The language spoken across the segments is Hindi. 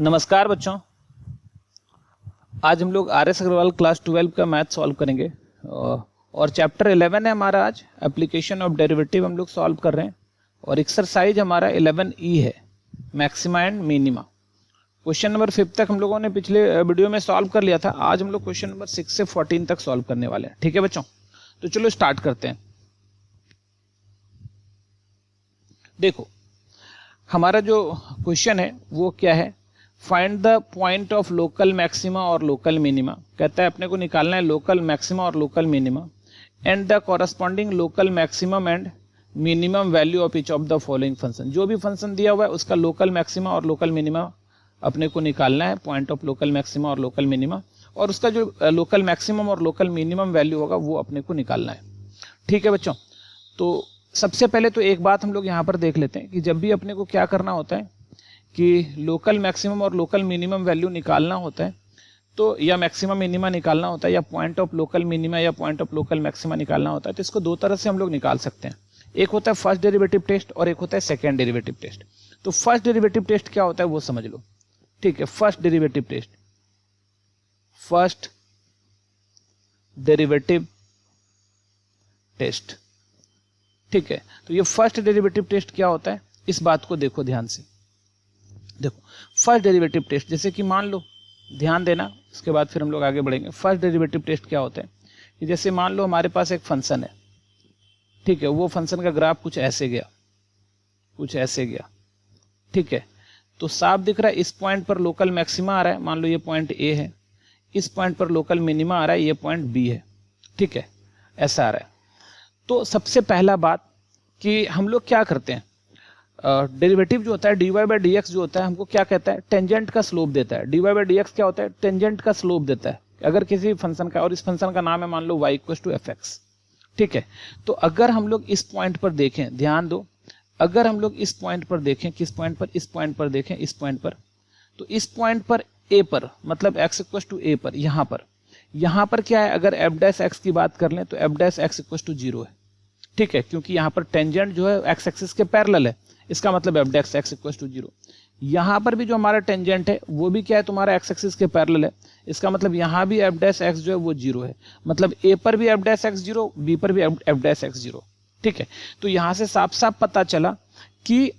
नमस्कार बच्चों, आज हम लोग आर.एस. अग्रवाल क्लास 12 का मैथ सॉल्व करेंगे और चैप्टर 11 है हमारा। आज एप्लीकेशन ऑफ डेरिवेटिव हम लोग सॉल्व कर रहे हैं और एक्सरसाइज हमारा 11E है, maxima and minima. Question number 5 तक हम लोगों ने पिछले वीडियो में सॉल्व कर लिया था। आज हम लोग क्वेश्चन नंबर 6 से 14 तक सॉल्व करने वाले हैं। ठीक है बच्चों, तो चलो स्टार्ट करते हैं। देखो हमारा जो क्वेश्चन है वो क्या है, find the point of local maxima और लोकल मिनिमा। कहता है अपने को निकालना है लोकल मैक्सिमा और local minima and the corresponding local maximum and minimum value of each of the following function. जो भी फंक्शन दिया हुआ है उसका लोकल मैक्सिमा और लोकल मिनिमा अपने को निकालना है, पॉइंट ऑफ लोकल मैक्सिमा और लोकल मिनिमा, और उसका जो लोकल मैक्सिमम और लोकल मिनिमम वैल्यू होगा वो अपने को निकालना है। ठीक है बच्चों, तो सबसे पहले तो एक बात हम लोग यहाँ पर देख लेते हैं कि जब भी अपने को क्या करना होता है कि लोकल मैक्सिमम और लोकल मिनिमम वैल्यू निकालना होता है, तो या मैक्सिमम मिनिमा निकालना होता है या पॉइंट ऑफ लोकल मिनिमा या पॉइंट ऑफ लोकल मैक्सिमा निकालना होता है, तो इसको दो तरह से हम लोग निकाल सकते हैं। एक होता है फर्स्ट डेरिवेटिव टेस्ट और एक होता है सेकेंड डेरिवेटिव टेस्ट। तो फर्स्ट डेरिवेटिव टेस्ट क्या होता है वो समझ लो। ठीक है, फर्स्ट डेरिवेटिव टेस्ट। ठीक है, तो ये फर्स्ट डेरिवेटिव टेस्ट क्या होता है, इस बात को देखो ध्यान से। देखो फर्स्ट डेरिवेटिव टेस्ट, जैसे कि मान लो, ध्यान देना, उसके बाद फिर हम लोग आगे बढ़ेंगे। फर्स्ट डेरिवेटिव टेस्ट क्या होता है कि जैसे मान लो हमारे पास एक फंक्शन है। ठीक है, वो फंक्शन का ग्राफ कुछ ऐसे गया। ठीक है, तो साफ दिख रहा है इस पॉइंट पर लोकल मैक्सिमा आ रहा है, मान लो ये पॉइंट ए है, इस पॉइंट पर लोकल मिनिमा आ रहा है, ये पॉइंट बी है। ठीक है, ऐसा आ रहा है। तो सबसे पहला बात कि हम लोग क्या करते हैं, डेरिवेटिव जो होता है dy बाई डी एक्स जो होता है हमको क्या कहता है, टेंजेंट का स्लोप देता है। dy बाई डी एक्स क्या होता है, टेंजेंट का स्लोप देता है अगर किसी फंक्शन का, और इस फंक्शन का नाम है मान लो y इक्वल्स टू fx। ठीक है, तो अगर हम लोग इस पॉइंट पर देखें, ध्यान दो, अगर हम लोग इस पॉइंट पर देखें, किस पॉइंट पर, इस पॉइंट पर देखें, इस पॉइंट पर, तो इस पॉइंट पर a पर, मतलब x इक्वल्स टू a पर, यहाँ पर क्या है, अगर f डैश x की बात कर लें तो f dash x equals to 0 है। ठीक है, क्योंकि यहाँ पर टेंजेंट जो है x एक्सिस के पैरेलल है, इसका मतलब f dash x equals to 0। यहाँ पर भी जो हमारा टेंजेंट है वो भी क्या है, तुम्हारा x एक्सिस के पैरेलल है, इसका मतलब यहाँ भी f डैश x जो है वो 0 है। मतलब a पर भी f डैश x 0, b पर भी f डैश x 0। ठीक है, तो यहाँ से साफ साफ पता चला कि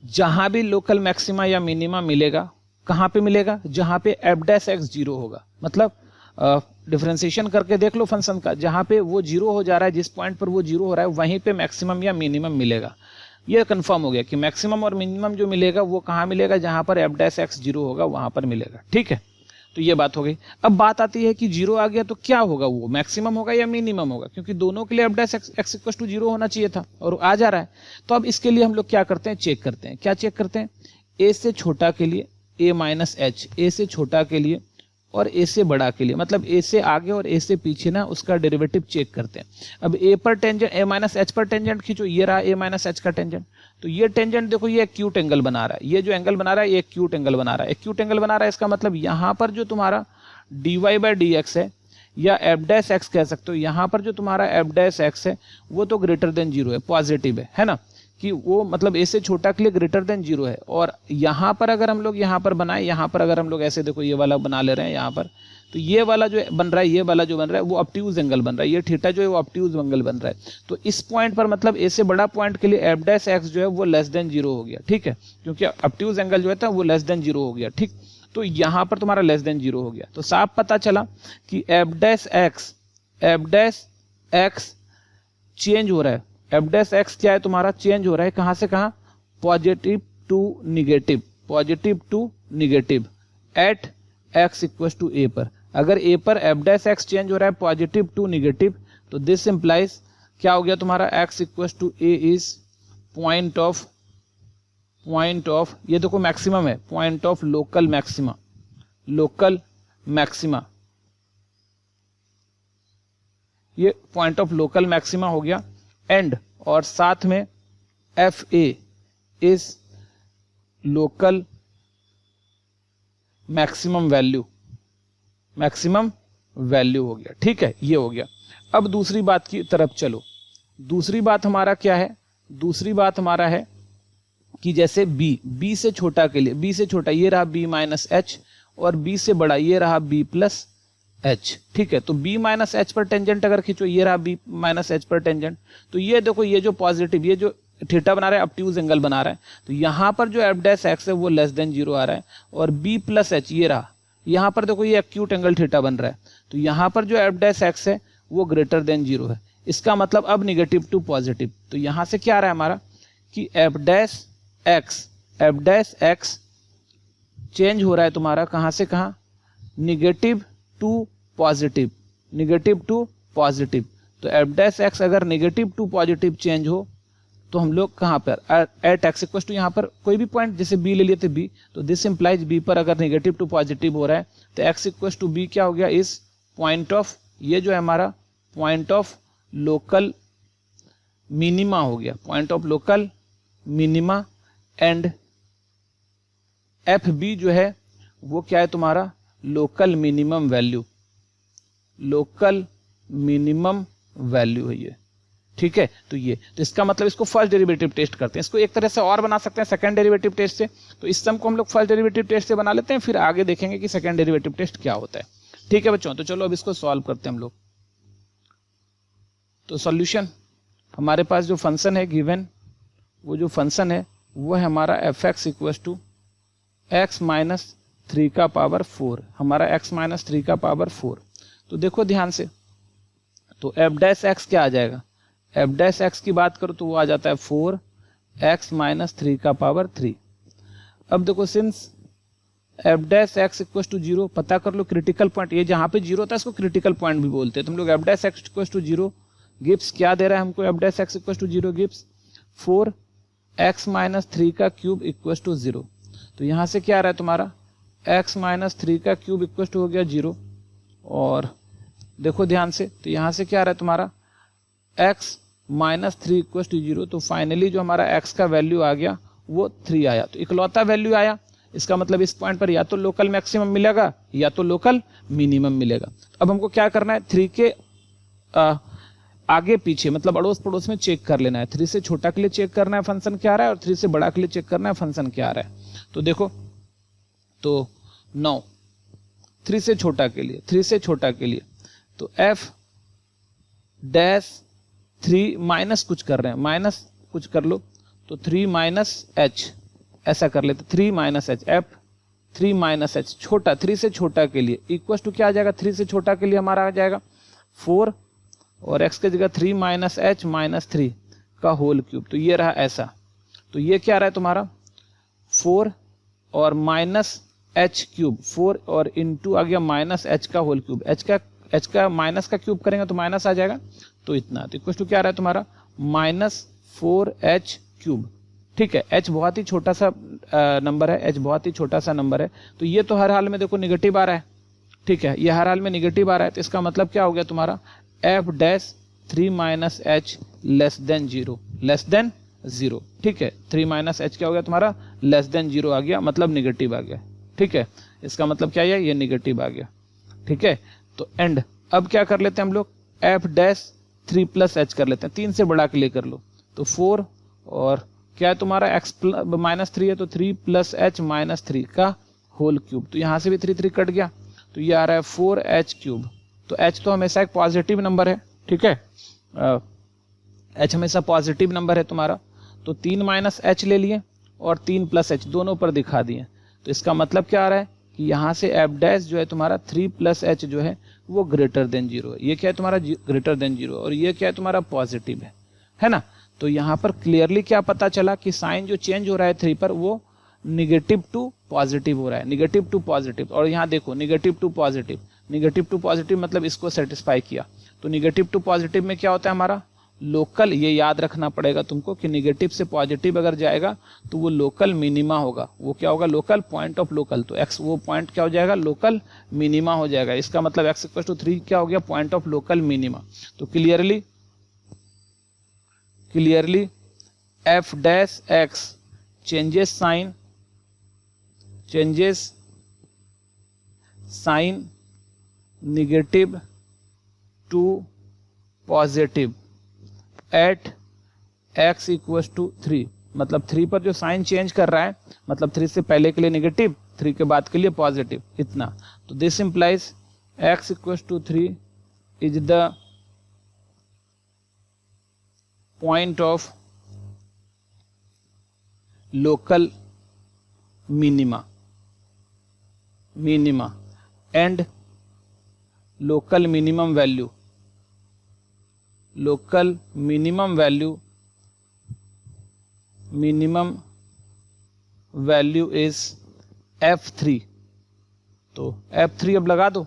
जहां भी लोकल मैक्सिमा या मिनिमा मिलेगा, कहाँ पे मिलेगा, जहां पे f डैश x 0 होगा। मतलब डिफरेंशिएशन करके देख लो फंक्शन का, जहां पे वो 0 हो जा रहा है, जिस पॉइंट पर वो 0 हो रहा है वहीं पे मैक्सिमम या मिनिमम मिलेगा। ये कंफर्म हो गया कि मैक्सिमम और मिनिमम जो मिलेगा वो कहाँ मिलेगा, जहां पर f डैश x 0 होगा वहां पर मिलेगा। ठीक है, तो ये बात हो गई। अब बात आती है कि 0 आ गया तो क्या होगा, वो मैक्सिमम होगा या मिनिमम होगा, क्योंकि दोनों के लिए f dash x equals to 0 होना चाहिए था और आ जा रहा है। तो अब इसके लिए हम लोग क्या करते हैं, चेक करते हैं। क्या चेक करते हैं, a से छोटा के लिए a माइनस एच, a से छोटा के लिए और a से बड़ा के लिए, मतलब a से आगे और a से पीछे ना उसका डेरिवेटिव चेक करते हैं। अब a पर टेंजेंट, a माइनस एच पर टेंजेंट खींचो, ये रहा a माइनस एच का टेंजेंट। तो ये टेंजेंट देखो, ये एक्यूट एंगल बना रहा है, ये जो एंगल बना रहा है ये एक्यूट एंगल बना रहा है। एक्यूट एंगल बना रहा है इसका मतलब यहाँ पर जो तुम्हारा dy बाई डी एक्स है या f डैश x कह सकते हो, यहाँ पर जो तुम्हारा f डैश x है वो तो ग्रेटर देन 0 है, पॉजिटिव है ना, कि वो मतलब a से छोटा के लिए ग्रेटर देन 0 है। और यहाँ पर अगर हम लोग यहाँ पर बनाए, यहाँ पर अगर हम लोग ऐसे देखो ये वाला बना ले रहे हैं यहाँ पर, तो ये वाला जो बन रहा है, ये वाला जो बन रहा है वो ऑब्ट्यूज एंगल बन रहा है, ये थीटा जो है वो ऑब्ट्यूज एंगल बन रहा है। तो इस पॉइंट पर मतलब a से बड़ा पॉइंट के लिए f डैश x जो है वो लेस देन 0 हो गया। ठीक है, क्योंकि ऑब्ट्यूज एंगल जो है वो लेस देन 0 हो गया। ठीक, तो यहाँ पर तुम्हारा लेस देन 0 हो गया, तो साफ पता चला कि f डैश x चेंज हो रहा है। f डैश x क्या है तुम्हारा, चेंज हो रहा है, कहाँ से कहाँ, positive to negative at x equals to a पर। अगर a पर f डैश x चेंज हो रहा है पॉजिटिव टू निगेटिव, तो दिस इंप्लाइज क्या हो गया तुम्हारा, x equals to a is point of, ये देखो मैक्सिमम है, पॉइंट ऑफ लोकल मैक्सिमा, ये पॉइंट ऑफ लोकल मैक्सिमा हो गया। एंड और साथ में F A is local maximum value हो गया। ठीक है, ये हो गया। अब दूसरी बात की तरफ चलो। दूसरी बात हमारा क्या है, दूसरी बात हमारा है कि जैसे b से छोटा के लिए, b से छोटा ये रहा b माइनस एच, और b से बड़ा ये रहा b प्लस एच। ठीक है, तो b माइनस एच पर टेंजेंट अगर खींचो, ये रहा b माइनस एच पर टेंजेंट, तो ये देखो ये जो पॉजिटिव, ये जो थीटा बना रहा है ऑब्ट्यूज एंगल बना रहा है, तो यहाँ पर जो एफ डैश एक्स है वो लेस देन 0 आ रहा है, और b प्लस एच ये रहा, यहाँ पर देखो ये एक्यूट एंगल थीटा बन रहा है, तो यहाँ पर जो एफ डैश एक्स है वो ग्रेटर देन 0 है। इसका मतलब अब निगेटिव टू पॉजिटिव, तो यहाँ से क्या आ रहा है हमारा कि एफ डैश एक्स चेंज हो रहा है तुम्हारा कहाँ से कहाँ, negative to positive, negative to positive. तो एफ डैश एक्स अगर निगेटिव टू पॉजिटिव चेंज हो तो हम लोग कहाँ पर एट एक्स इक्वल टू, यहाँ पर कोई भी पॉइंट जैसे बी ले लिए थे बी, तो दिस इंप्लाइज बी पर अगर निगेटिव टू पॉजिटिव हो रहा है तो एक्स इक्वल टू बी क्या हो गया, इस पॉइंट ऑफ, ये जो है हमारा पॉइंट ऑफ लोकल मिनिमा हो गया, point of local minima, and F B जो है वो क्या है तुम्हारा local minimum value, local minimum value है ये। ठीक है, तो ये, तो इसका मतलब इसको फर्स्ट डेरिवेटिव टेस्ट करते हैं, इसको एक तरह से और बना सकते हैं सेकंड डेरिवेटिव टेस्ट से, तो इस सम को हम लोग फर्स्ट डेरिवेटिव टेस्ट से बना लेते हैं, फिर आगे देखेंगे कि सेकंड डेरिवेटिव टेस्ट क्या होता है। ठीक है बच्चों, तो चलो अब इसको सॉल्व करते हैं हम लोग। तो सॉल्यूशन, हमारे पास जो फंक्शन है गिवन, वो जो फंक्शन है वो है हमारा F X equal to X minus 3 का पावर 4, हमारा x माइनस 3 का पावर 4। तो देखो ध्यान से, तो एफ डैश एक्स क्या आ जाएगा, एफ डैश एक्स की बात करो तो वो आ जाता है 4x माइनस 3 का पावर 3। अब देखो since F dash x equal to 0, पता कर लो क्रिटिकल पॉइंट, ये जहाँ पे 0 था इसको क्रिटिकल पॉइंट भी बोलते हैं। तुम लोग F dash x equal to 0 gives क्या दे रहा है हमको, F dash x equal to 0 gives 4x minus 3 का क्यूब इक्वल टू 0। तो यहाँ से क्या आ रहा है तुम्हारा x माइनस 3 का क्यूब इक्वल टू हो गया 0, और देखो ध्यान से, तो यहाँ से क्या आ रहा है तुम्हारा x माइनस 3 इक्वल टू 0। तो फाइनली जो हमारा x का वैल्यू आ गया वो 3 आया, तो इकलौता वैल्यू आया। इसका मतलब इस पॉइंट पर या तो लोकल मैक्सिमम मिलेगा या तो लोकल मिनिमम मिलेगा। अब हमको क्या करना है, 3 के आगे पीछे मतलब अड़ोस पड़ोस में चेक कर लेना है। 3 से छोटा के लिए चेक करना है फंक्शन क्या आ रहा है, और 3 से बड़ा के लिए चेक करना है फंक्शन क्या आ रहा है। तो देखो, तो 9 3 से छोटा के लिए, 3 से छोटा के लिए तो एफ डैश 3 माइनस कुछ कर रहे हैं, माइनस कुछ कर लो, तो 3 माइनस एच ऐसा कर लेते, 3 minus h, F 3 minus H छोटा, 3 से छोटा के लिए इक्वल टू क्या आ जाएगा, 3 से छोटा के लिए हमारा आ जाएगा 4, और x की जगह 3 माइनस एच माइनस 3 का होल क्यूब। तो ये रहा ऐसा, तो ये क्या रहा है तुम्हारा 4 और माइनस एच क्यूब, 4 और इंटू आ गया माइनस एच का होल क्यूब, एच का माइनस का क्यूब करेंगे तो माइनस आ जाएगा, तो इतना, तो इक्वल टू क्या आ रहा है तुम्हारा माइनस 4h क्यूब। ठीक है, h बहुत ही छोटा सा नंबर है, h बहुत ही छोटा सा नंबर है, तो ये तो हर हाल में देखो निगेटिव आ रहा है। ठीक है, ये हर हाल में निगेटिव आ रहा है, तो इसका मतलब क्या हो गया तुम्हारा F dash 3 minus H less than 0, less than 0। ठीक है, 3 माइनस एच क्या हो गया तुम्हारा लेस देन 0 आ गया, मतलब निगेटिव आ गया। ठीक है, इसका मतलब क्या है, ये निगेटिव आ गया। ठीक है, तो एंड अब क्या कर लेते हैं हम लोग, एफ डैश 3 प्लस एच कर लेते हैं, 3 से बड़ा के लिए कर लो, तो 4 और क्या है तुम्हारा x माइनस 3 है, तो 3 प्लस एच माइनस 3 का होल क्यूब, तो यहाँ से भी 3 कट गया, तो ये आ रहा है 4h क्यूब। तो h तो हमेशा एक पॉजिटिव नंबर है। ठीक है, h हमेशा पॉजिटिव नंबर है तुम्हारा, तो 3 माइनस एच ले लिए और 3 प्लस एच दोनों पर दिखा दिए, तो इसका मतलब क्या आ रहा है कि यहाँ से एफ डैश जो है तुम्हारा 3 प्लस एच जो है वो ग्रेटर देन 0 है। ये क्या है तुम्हारा ग्रेटर देन 0, और ये क्या है तुम्हारा पॉजिटिव है ना। तो यहाँ पर क्लियरली क्या पता चला कि साइन जो चेंज हो रहा है 3 पर वो निगेटिव टू पॉजिटिव हो रहा है, निगेटिव टू पॉजिटिव। और यहाँ देखो negative to positive, negative to positive मतलब इसको सेटिस्फाई किया। तो निगेटिव टू पॉजिटिव में क्या होता है हमारा लोकल, ये याद रखना पड़ेगा तुमको कि निगेटिव से पॉजिटिव अगर जाएगा तो वो लोकल मिनिमा होगा। वो क्या होगा, लोकल पॉइंट ऑफ लोकल, तो एक्स वो पॉइंट क्या हो जाएगा, लोकल मिनिमा हो जाएगा। इसका मतलब एक्स इक्वल टू 3 क्या हो गया, पॉइंट ऑफ लोकल मिनिमा। तो clearly F dash X changes sign negative to positive at x equal to 3, मतलब 3 पर जो साइन चेंज कर रहा है, मतलब 3 से पहले के लिए नेगेटिव, 3 के बाद के लिए पॉजिटिव, इतना। तो this implies x equal to 3 is the point of local minima and local minimum value is f3। तो f3 अब लगा दो,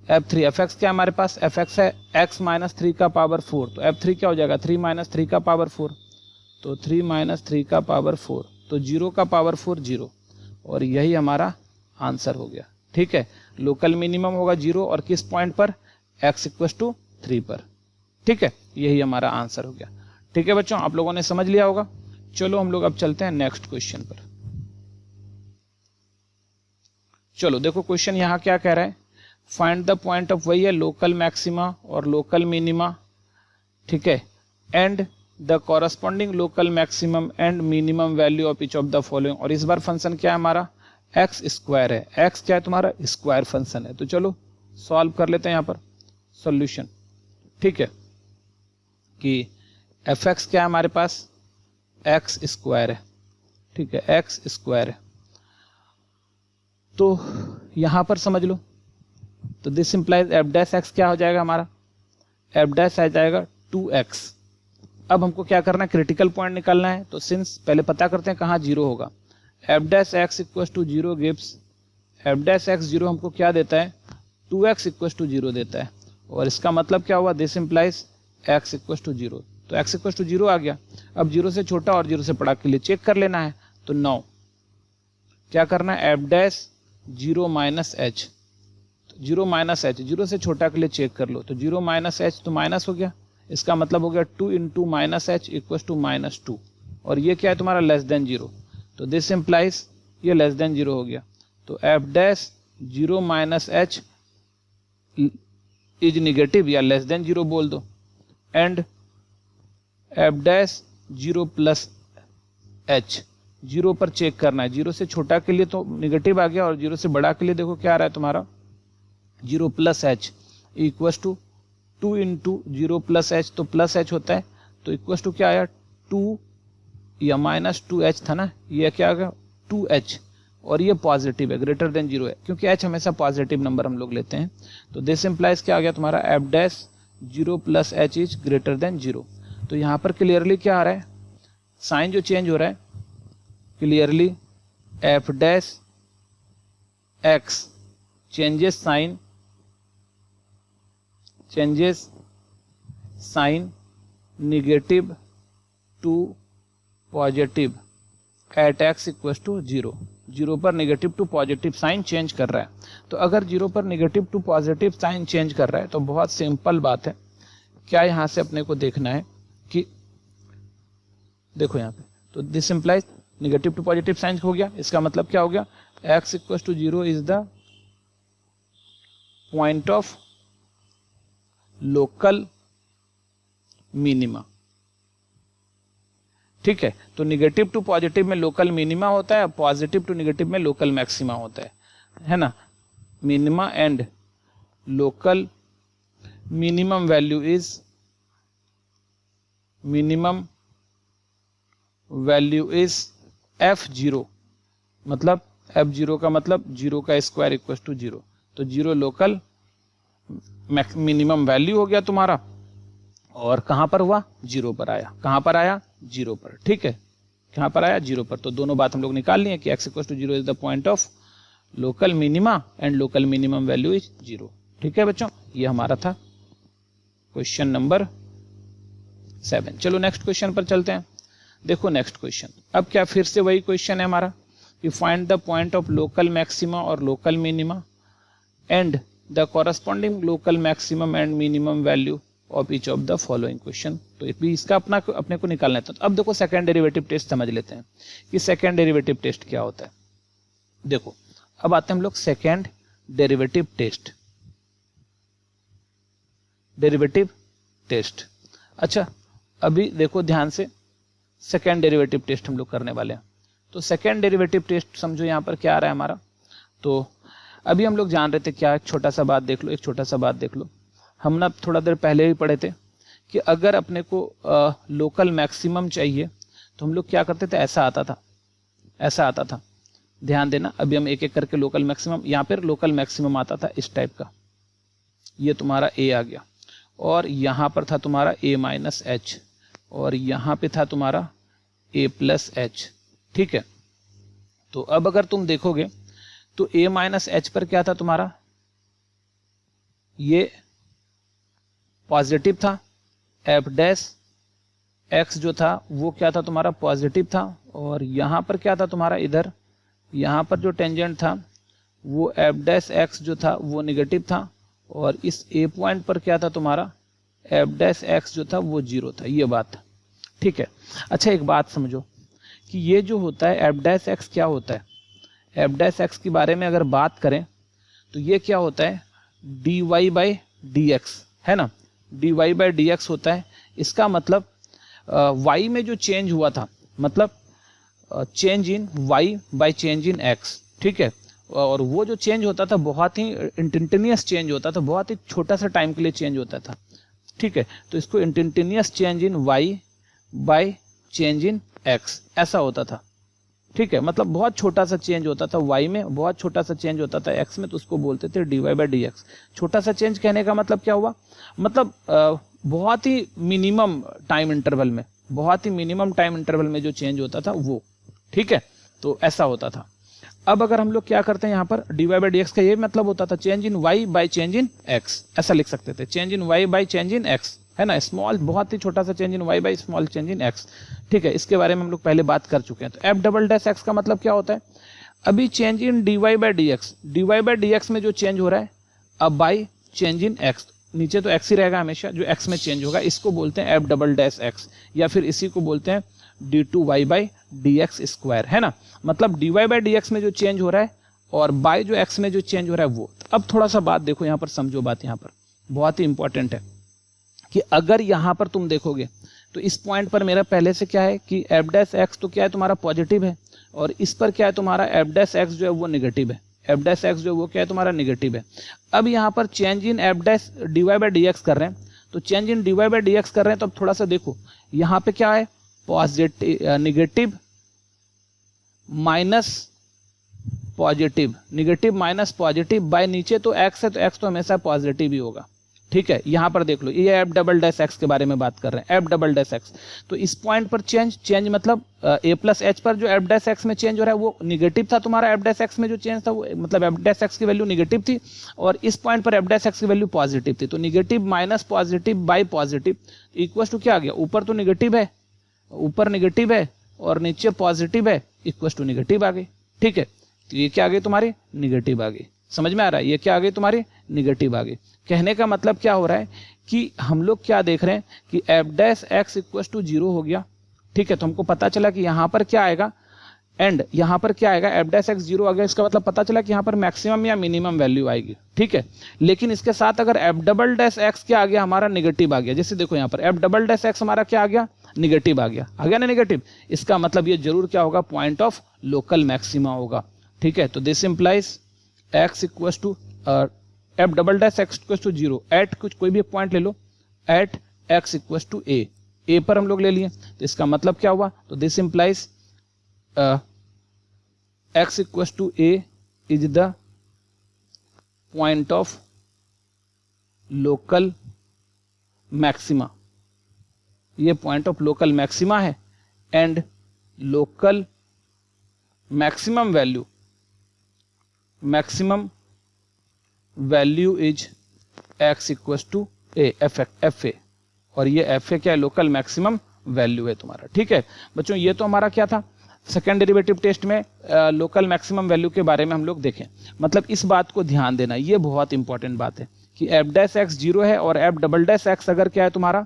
f3 fx क्या हमारे पास, fx है x माइनस 3 का पावर 4, तो f3 क्या हो जाएगा 3 माइनस 3 का पावर 4, तो 3 माइनस 3 का पावर 4, तो 0 का पावर 4 0, और यही हमारा आंसर हो गया। ठीक है, लोकल मिनिमम होगा 0 और किस पॉइंट पर, x इक्वल टू 3 पर। ठीक है, यही हमारा आंसर हो गया। ठीक है बच्चों, आप लोगों ने समझ लिया होगा। चलो हम लोग अब चलते हैं नेक्स्ट क्वेश्चन पर। चलो देखो क्वेश्चन यहाँ क्या कह रहा है, फाइंड द पॉइंट ऑफ, वही है लोकल मैक्सिमा और लोकल मिनिमा, ठीक है, and the corresponding local maximum and minimum value of each of the following. और इस बार फंक्शन क्या है हमारा, एक्स स्क्वायर है, एक्स क्या है तुम्हारा, स्क्वायर फंक्शन है। तो चलो सॉल्व कर लेते हैं यहाँ पर सॉल्यूशन। ठीक है, कि एफ एक्स क्या है हमारे पास, एक्स स्क्वायर है। ठीक है, एक्स स्क्वायर है, तो यहां पर समझ लो, तो this implies F dash x क्या हो जाएगा हमारा, एफ डैश आ जाएगा 2x। अब हमको क्या करना है, क्रिटिकल पॉइंट निकालना है। तो सिंस पहले पता करते हैं कहाँ जीरो होगा, F dash x equal to 0 gives, F dash X 0 हमको क्या देता है, 2x इक्वल टू 0 देता है। और इसका मतलब क्या हुआ, this implies x equal to 0, तो x इक्वल टू 0 आ गया। अब 0 से छोटा और 0 से बड़ा के लिए चेक कर लेना है, तो 9 क्या करना है, F dash 0 minus H, 0 minus H, 0 से छोटा के लिए चेक कर लो, तो 0 माइनस एच तो माइनस हो गया, इसका मतलब हो गया 2 into minus H equal to minus 2, और ये क्या है तुम्हारा लेस देन 0, तो दिस इंप्लाइज ये लेस देन 0 हो गया। तो F dash 0 minus H is negative या लेस देन 0 बोल दो, and F dash 0 plus H, 0 पर चेक करना है, 0 से छोटा के लिए तो निगेटिव आ गया, और 0 से बड़ा के लिए देखो क्या आ रहा है तुम्हारा 0 plus H equal to 2 into 0 plus H, तो प्लस एच होता है, तो इक्वल टू क्या आया 2 या माइनस 2h था ना, ये क्या आ गया 2h, और ये पॉजिटिव है, ग्रेटर देन 0 है, क्योंकि h हमेशा पॉजिटिव नंबर हम लोग लेते हैं। तो दिस इंप्लाइज क्या आ गया तुम्हारा, F dash 0 plus H is greater than 0। तो यहाँ पर क्लियरली क्या आ रहा है, साइन जो चेंज हो रहा है, clearly F dash X changes sign negative to positive at X equal to 0, 0 पर negative to positive sign change कर रहा है। तो अगर 0 पर negative to positive sign change कर रहा है तो बहुत सिंपल बात है, क्या यहाँ से अपने को देखना है कि देखो यहाँ पे, तो this implies negative to positive sign हो गया, इसका मतलब क्या हो गया, X equal to 0 is the point of local minima. ठीक है, तो निगेटिव टू पॉजिटिव में लोकल मिनिमा होता है, पॉजिटिव टू निगेटिव में लोकल मैक्सिमा होता है ना। Minima and local minimum value is f0, मतलब f0 का मतलब 0 का स्क्वायर इक्वल टू 0, तो 0 लोकल मिनिमम वैल्यू हो गया तुम्हारा, और कहां पर हुआ, 0 पर आया, कहां पर आया 0 पर। ठीक है, कहां पर आया 0 पर, तो दोनों बात हम लोग निकाल लिए कि x equal to 0 is the point of local minima and local minimum value is 0। ठीक है बच्चों, ये हमारा था क्वेश्चन नंबर 7। चलो नेक्स्ट क्वेश्चन पर चलते हैं। देखो नेक्स्ट क्वेश्चन, अब क्या फिर से वही क्वेश्चन है हमारा कि find the point of local maxima और local minima and the corresponding local maximum and minimum value of each of the following question. तो भी इसका अपने को निकालना है। तो अब देखो सेकंड डेरिवेटिव टेस्ट समझ लेते हैं कि सेकंड डेरिवेटिव टेस्ट क्या होता है। देखो अब आते हैं हम लोग सेकंड डेरिवेटिव टेस्ट। अच्छा अभी देखो ध्यान से, सेकेंड डेरिवेटिव टेस्ट हम लोग करने वाले हैं। तो सेकेंड डेरिवेटिव टेस्ट समझो यहाँ पर क्या आ रहा है हमारा। तो अभी हम लोग जान रहे थे क्या, एक छोटा सा बात देख लो, एक छोटा सा बात देख लो। हम ना थोड़ा देर पहले भी पढ़े थे कि अगर अपने को लोकल मैक्सिमम चाहिए तो हम लोग क्या करते थे, ऐसा आता था, ऐसा आता था। ध्यान देना, अभी हम एक एक करके लोकल मैक्सिमम, यहाँ पर लोकल मैक्सिमम आता था इस टाइप का। ये तुम्हारा ए आ गया और यहाँ पर था तुम्हारा ए माइनस एच और यहाँ पे था तुम्हारा ए प्लस एच। ठीक है, तो अब अगर तुम देखोगे तो ए माइनस एच पर क्या था तुम्हारा, ये पॉजिटिव था, एफ डैश एक्स जो था वो क्या था तुम्हारा पॉजिटिव था, और यहाँ पर क्या था तुम्हारा, इधर यहाँ पर जो टेंजेंट था वो एफ डैश एक्स जो था वो निगेटिव था, और इस ए पॉइंट पर क्या था तुम्हारा एफ डैश एक्स जो था वो जीरो था। ये बात था। ठीक है, अच्छा एक बात समझो कि ये जो होता है एफ डैश एक्स क्या होता है, एफ डैश एक्स के बारे में अगर बात करें तो ये क्या होता है, D Y by D X है ना, D Y by D X होता है। इसका मतलब वाई में जो चेंज हुआ था, मतलब change in Y by change in X. ठीक है, और वो जो चेंज होता था बहुत ही इंस्टेंटेनियस चेंज होता था, बहुत ही छोटा सा टाइम के लिए चेंज होता था। ठीक है, तो इसको instantaneous change in Y by change in X ऐसा होता था। ठीक है, मतलब बहुत छोटा सा चेंज होता था वाई में, बहुत छोटा सा चेंज होता था एक्स में, तो उसको बोलते थे D Y by D X. छोटा सा चेंज कहने का मतलब क्या हुआ, मतलब बहुत ही मिनिमम टाइम इंटरवल में, बहुत ही मिनिमम टाइम इंटरवल में जो चेंज होता था वो। ठीक है, तो ऐसा होता था। अब अगर हम लोग क्या करते हैं यहाँ पर D Y by D X का ये मतलब होता था change in Y by change in X, ऐसा लिख सकते थे, change in Y by change in X है ना, स्मॉल बहुत ही छोटा सा change in Y by small change in X. ठीक है, इसके बारे में हम लोग पहले बात कर चुके हैं। तो एफ डबल डैश एक्स का मतलब क्या होता है, अभी change in D Y by D X, D Y by D X में जो चेंज हो रहा है अब बाई चेंज इन एक्स, नीचे तो एक्स ही रहेगा हमेशा, जो एक्स में चेंज होगा इसको बोलते हैं एफ डबल डैश एक्स, या फिर इसी को बोलते हैं D two Y by D X square है ना। मतलब D Y by D X में जो चेंज हो रहा है और बाई जो एक्स में जो चेंज हो रहा है वो। अब थोड़ा सा बात देखो यहाँ पर, समझो बात यहाँ पर बहुत ही इंपॉर्टेंट है कि अगर यहाँ पर तुम देखोगे तो इस पॉइंट पर मेरा पहले से क्या है कि एफ डैश एक्स तो क्या है तुम्हारा पॉजिटिव है, और इस पर क्या है तुम्हारा एफ डैश एक्स जो है वो निगेटिव है, एफ डैश एक्स जो है वो क्या है तुम्हारा निगेटिव है। अब यहाँ पर change in F dash D Y by D X कर रहे हैं, तो change in D Y by D X कर रहे हैं, तो अब थोड़ा सा देखो यहाँ पे क्या है positive negative minus positive, negative minus positive by नीचे तो एक्स है, तो एक्स तो हमेशा पॉजिटिव ही होगा। ठीक है, यहाँ पर देख लो ये एफ डबल डैश एक्स के बारे में बात कर रहे हैं, एफ डबल डैश एक्स। तो इस पॉइंट पर चेंज मतलब ए प्लस एच पर जो एफ डैश एक्स में चेंज हो रहा है वो निगेटिव था तुम्हारा, एफ डैश एक्स में जो चेंज था वो मतलब एफ डैश एक्स की वैल्यू निगेटिव थी, और इस पॉइंट पर एफ डैश एक्स की वैल्यू पॉजिटिव थी। तो negative minus positive by positive equal to क्या आ गया, ऊपर तो निगेटिव है, ऊपर निगेटिव है और नीचे पॉजिटिव है, इक्वल टू निगेटिव आ गई। ठीक है, तो ये क्या आ गई तुम्हारी निगेटिव आ गई। समझ में आ रहा है, ये क्या आ गई तुम्हारी निगेटिव आ गई। कहने का मतलब क्या हो रहा है कि हम लोग क्या देख रहे हैं कि F dash x equal to zero हो गया। ठीक है, तो हमको पता चला कि यहाँ पर क्या आएगा एंड यहाँ पर क्या आएगा, एफ डैश एक्स जीरो आ गया, इसका मतलब पता चला कि यहाँ पर मैक्सिमम या मिनिमम वैल्यू आएगी। ठीक है, लेकिन इसके साथ अगर एफ डबल डैश एक्स क्या आ गया हमारा निगेटिव आ गया, जैसे देखो यहाँ पर एफ डबल डैश एक्स हमारा क्या आ गया निगेटिव आ गया ना निगेटिव, इसका मतलब ये जरूर क्या होगा पॉइंट ऑफ लोकल मैक्सिमा होगा। ठीक है, तो this implies X equal to F double dash x equal to zero at कुछ कोई भी पॉइंट ले लो, at X equal to A पर हम लोग ले लिए, तो इसका मतलब क्या हुआ, तो this implies X equal to A is the point of local maxima, ये पॉइंट ऑफ लोकल मैक्सिमा है, and local maximum value is X equal to A F A, और ये एफ ए क्या है लोकल मैक्सिमम वैल्यू है तुम्हारा। ठीक है बच्चों, ये तो हमारा क्या था सेकेंड डेरिवेटिव टेस्ट में लोकल मैक्सिमम वैल्यू के बारे में हम लोग देखें। मतलब इस बात को ध्यान देना, ये बहुत इंपॉर्टेंट बात है कि एफ डैश एक्स जीरो है और एफ डबल डैश एक्स अगर क्या है तुम्हारा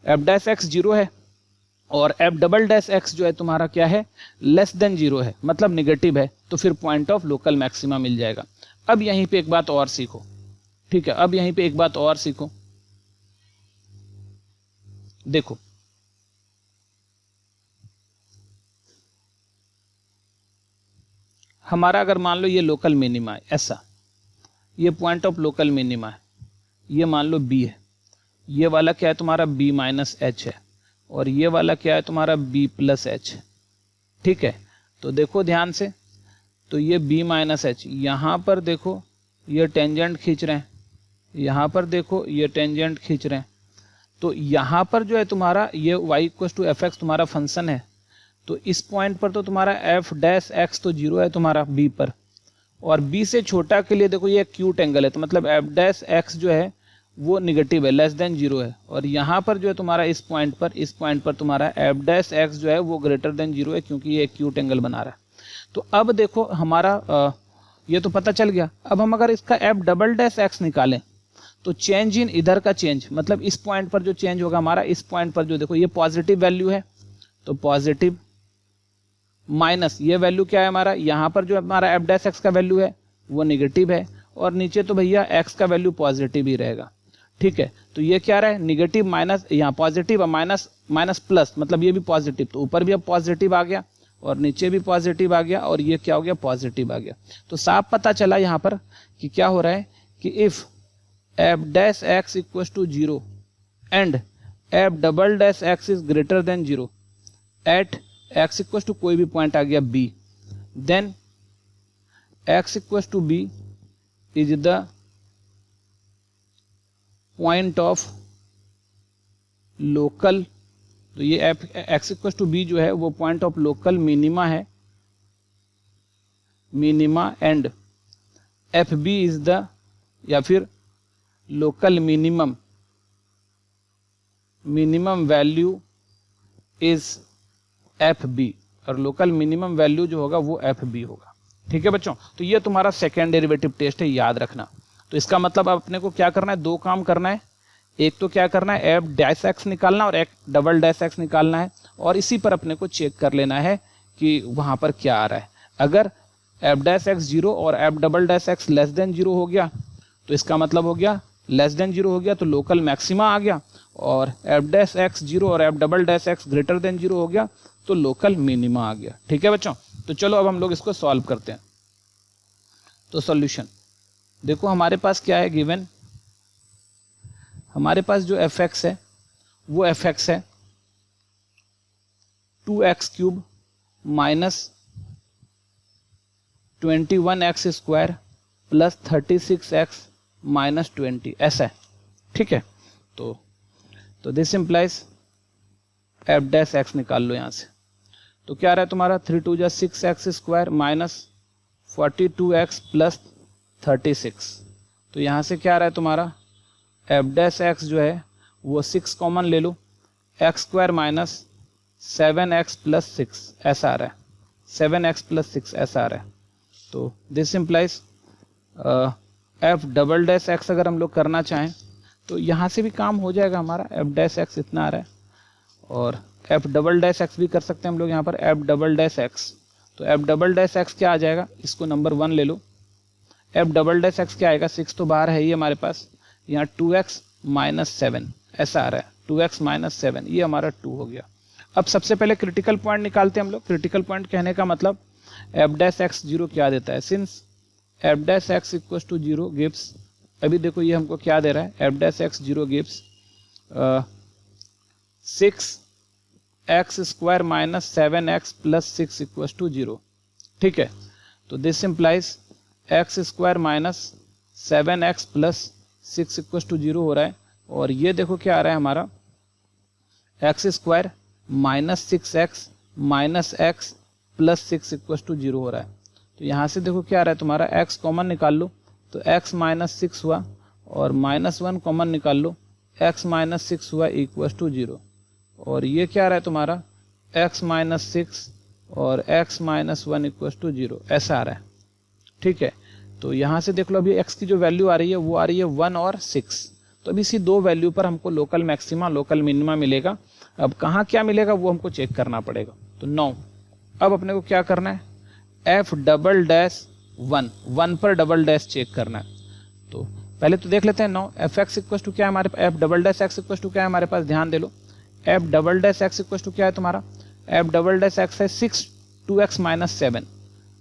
एफ डैश एक्स जीरो है और एफ डबल डैश एक्स जो है तुम्हारा क्या है लेस देन जीरो है, मतलब निगेटिव है, तो फिर पॉइंट ऑफ लोकल मैक्सिमा मिल जाएगा। अब यहीं पे एक बात और सीखो। ठीक है, अब यहीं पे एक बात और सीखो, देखो हमारा अगर मान लो ये लोकल मिनिमा है, ऐसा ये पॉइंट ऑफ लोकल मिनिमा है, ये मान लो बी है, ये वाला क्या है तुम्हारा बी माइनस एच है, और ये वाला क्या है तुम्हारा बी प्लस एच। ठीक है, तो देखो ध्यान से, तो ये बी माइनस एच, यहाँ पर देखो ये टेंजेंट खींच रहे हैं, यहाँ पर देखो ये टेंजेंट खींच रहे हैं, तो यहाँ पर जो है तुम्हारा ये y equals to F X तुम्हारा फंक्शन है, तो इस पॉइंट पर तो तुम्हारा एफ डैश एक्स तो जीरो है तुम्हारा b पर, और b से छोटा के लिए देखो ये एक्यूट एंगल है, तो मतलब एफ डैश एक्स जो है वो निगेटिव है, लेस देन जीरो है, और यहाँ पर जो है तुम्हारा इस पॉइंट पर तुम्हारा एफ डैश एक्स जो है वो ग्रेटर देन जीरो है, क्योंकि ये एक्यूट एंगल बना रहा है। तो अब देखो हमारा ये तो पता चल गया। अब हम अगर इसका एफ डबल डैश एक्स निकालें तो चेंज इन इधर का चेंज, मतलब इस पॉइंट पर जो चेंज होगा हमारा, इस पॉइंट पर जो देखो ये पॉजिटिव वैल्यू है, तो पॉजिटिव माइनस ये वैल्यू क्या है हमारा, यहाँ पर जो हमारा एफ डैश एक्स का वैल्यू है वो निगेटिव है, और नीचे तो भैया एक्स का वैल्यू पॉजिटिव ही रहेगा। ठीक है, तो ये क्या रहा है निगेटिव माइनस, यहाँ पॉजिटिव और माइनस माइनस प्लस, मतलब ये भी पॉजिटिव, तो ऊपर भी अब पॉजिटिव आ गया और नीचे भी पॉजिटिव आ गया, और ये क्या हो गया पॉजिटिव आ गया। तो साफ पता चला यहाँ पर कि क्या हो रहा है कि if F dash x equal to zero and F double dash X is greater than zero at X equal to कोई भी पॉइंट आ गया B, then X equal to B is the point of local, तो ये F X equal to B जो है वो पॉइंट ऑफ लोकल मिनिमा है, minima, and F B is the, या फिर local minimum, minimum value is F B, और लोकल मिनिमम वैल्यू जो होगा वो एफ बी होगा। ठीक है बच्चों, तो ये तुम्हारा सेकेंड डेरिवेटिव टेस्ट है, याद रखना। तो इसका मतलब अब अपने को क्या करना है, दो काम करना है, एक तो क्या करना है एफ डैश एक्स निकालना और एक डबल डैश एक्स निकालना है, और इसी पर अपने को चेक कर लेना है कि वहां पर क्या आ रहा है। अगर एफ डैश एक्स जीरो और F double dash x less than zero हो गया तो इसका मतलब हो गया लेस देन जीरो हो गया तो लोकल मैक्सिमा आ गया, और एफ डैश एक्स जीरो और F double dash x greater than zero हो गया तो लोकल मिनिमा आ गया। ठीक है बच्चों, तो चलो अब हम लोग इसको सॉल्व करते हैं। तो सॉल्यूशन देखो हमारे पास क्या है गिवन, हमारे पास जो एफ एक्स है वो एफ एक्स है 2x³ minus 21x square plus 36x minus 20, ऐसा है। ठीक है, तो this implies f dash x निकाल लो यहाँ से, तो क्या रहा है तुम्हारा 3 2 6x square minus 42x plus 36, तो यहाँ से क्या रहा है तुम्हारा एफ डैश एक्स जो है वो 6 कॉमन ले लो, x square minus 7x plus 6 ऐसा आ रहा है, 7x प्लस 6 ऐसा आ रहा है। तो this implies f double dash X अगर हम लोग करना चाहें तो यहाँ से भी काम हो जाएगा हमारा, एफ डैश एक्स इतना आ रहा है, और एफ डबल डैश एक्स भी कर सकते हैं हम लोग यहाँ पर, एफ डबल डैश एक्स, तो एफ डबल डैश एक्स क्या आ जाएगा, इसको नंबर 1 ले लो, एफ डबल डैश एक्स क्या आएगा, 6 तो बाहर है ही हमारे पास, यहाँ 2x माइनस 7 ऐसा आ रहा है, 2x माइनस 7 ये हमारा 2 हो गया। अब सबसे पहले क्रिटिकल पॉइंट निकालते हैं हम लोग। क्रिटिकल पॉइंट कहने का मतलब एफ डैश एक्स जीरो क्या देता है, since F dash x equal to zero gives, अभी देखो ये हमको क्या दे रहा है, F dash X zero gives 6x square minus 7x plus 6 equal to zero. ठीक है, तो this implies X square minus 7x plus 6 equal to zero हो रहा है, और ये देखो क्या आ रहा है हमारा X square minus 6x minus x plus 6 equal to zero हो रहा है। तो यहाँ से देखो क्या आ रहा है तुम्हारा x कॉमन निकाल लो तो x माइनस 6 हुआ, और माइनस 1 कॉमन निकाल लो x माइनस 6 हुआ इक्वल टू जीरो, और ये क्या आ रहा है तुम्हारा x माइनस 6 और x minus 1 equal to zero ऐसा आ रहा है। ठीक है, तो यहाँ से देख लो अभी x की जो वैल्यू आ रही है वो आ रही है 1 और 6, तो अभी इसी दो वैल्यू पर हमको लोकल मैक्सिमा लोकल मिनिमा मिलेगा। अब कहाँ क्या मिलेगा वो हमको चेक करना पड़ेगा। तो 9, अब अपने को क्या करना है, एफ डबल डैश 1 पर डबल डैश चेक करना है। तो पहले तो देख लेते हैं 9, एफ एक्स इक्वल टू क्या है हमारे, f double dash x equal to क्या है हमारे पास, ध्यान दे लो, f double dash x equal to क्या है तुम्हारा, एफ डबल डैश एक्स है 6 2x माइनस 7,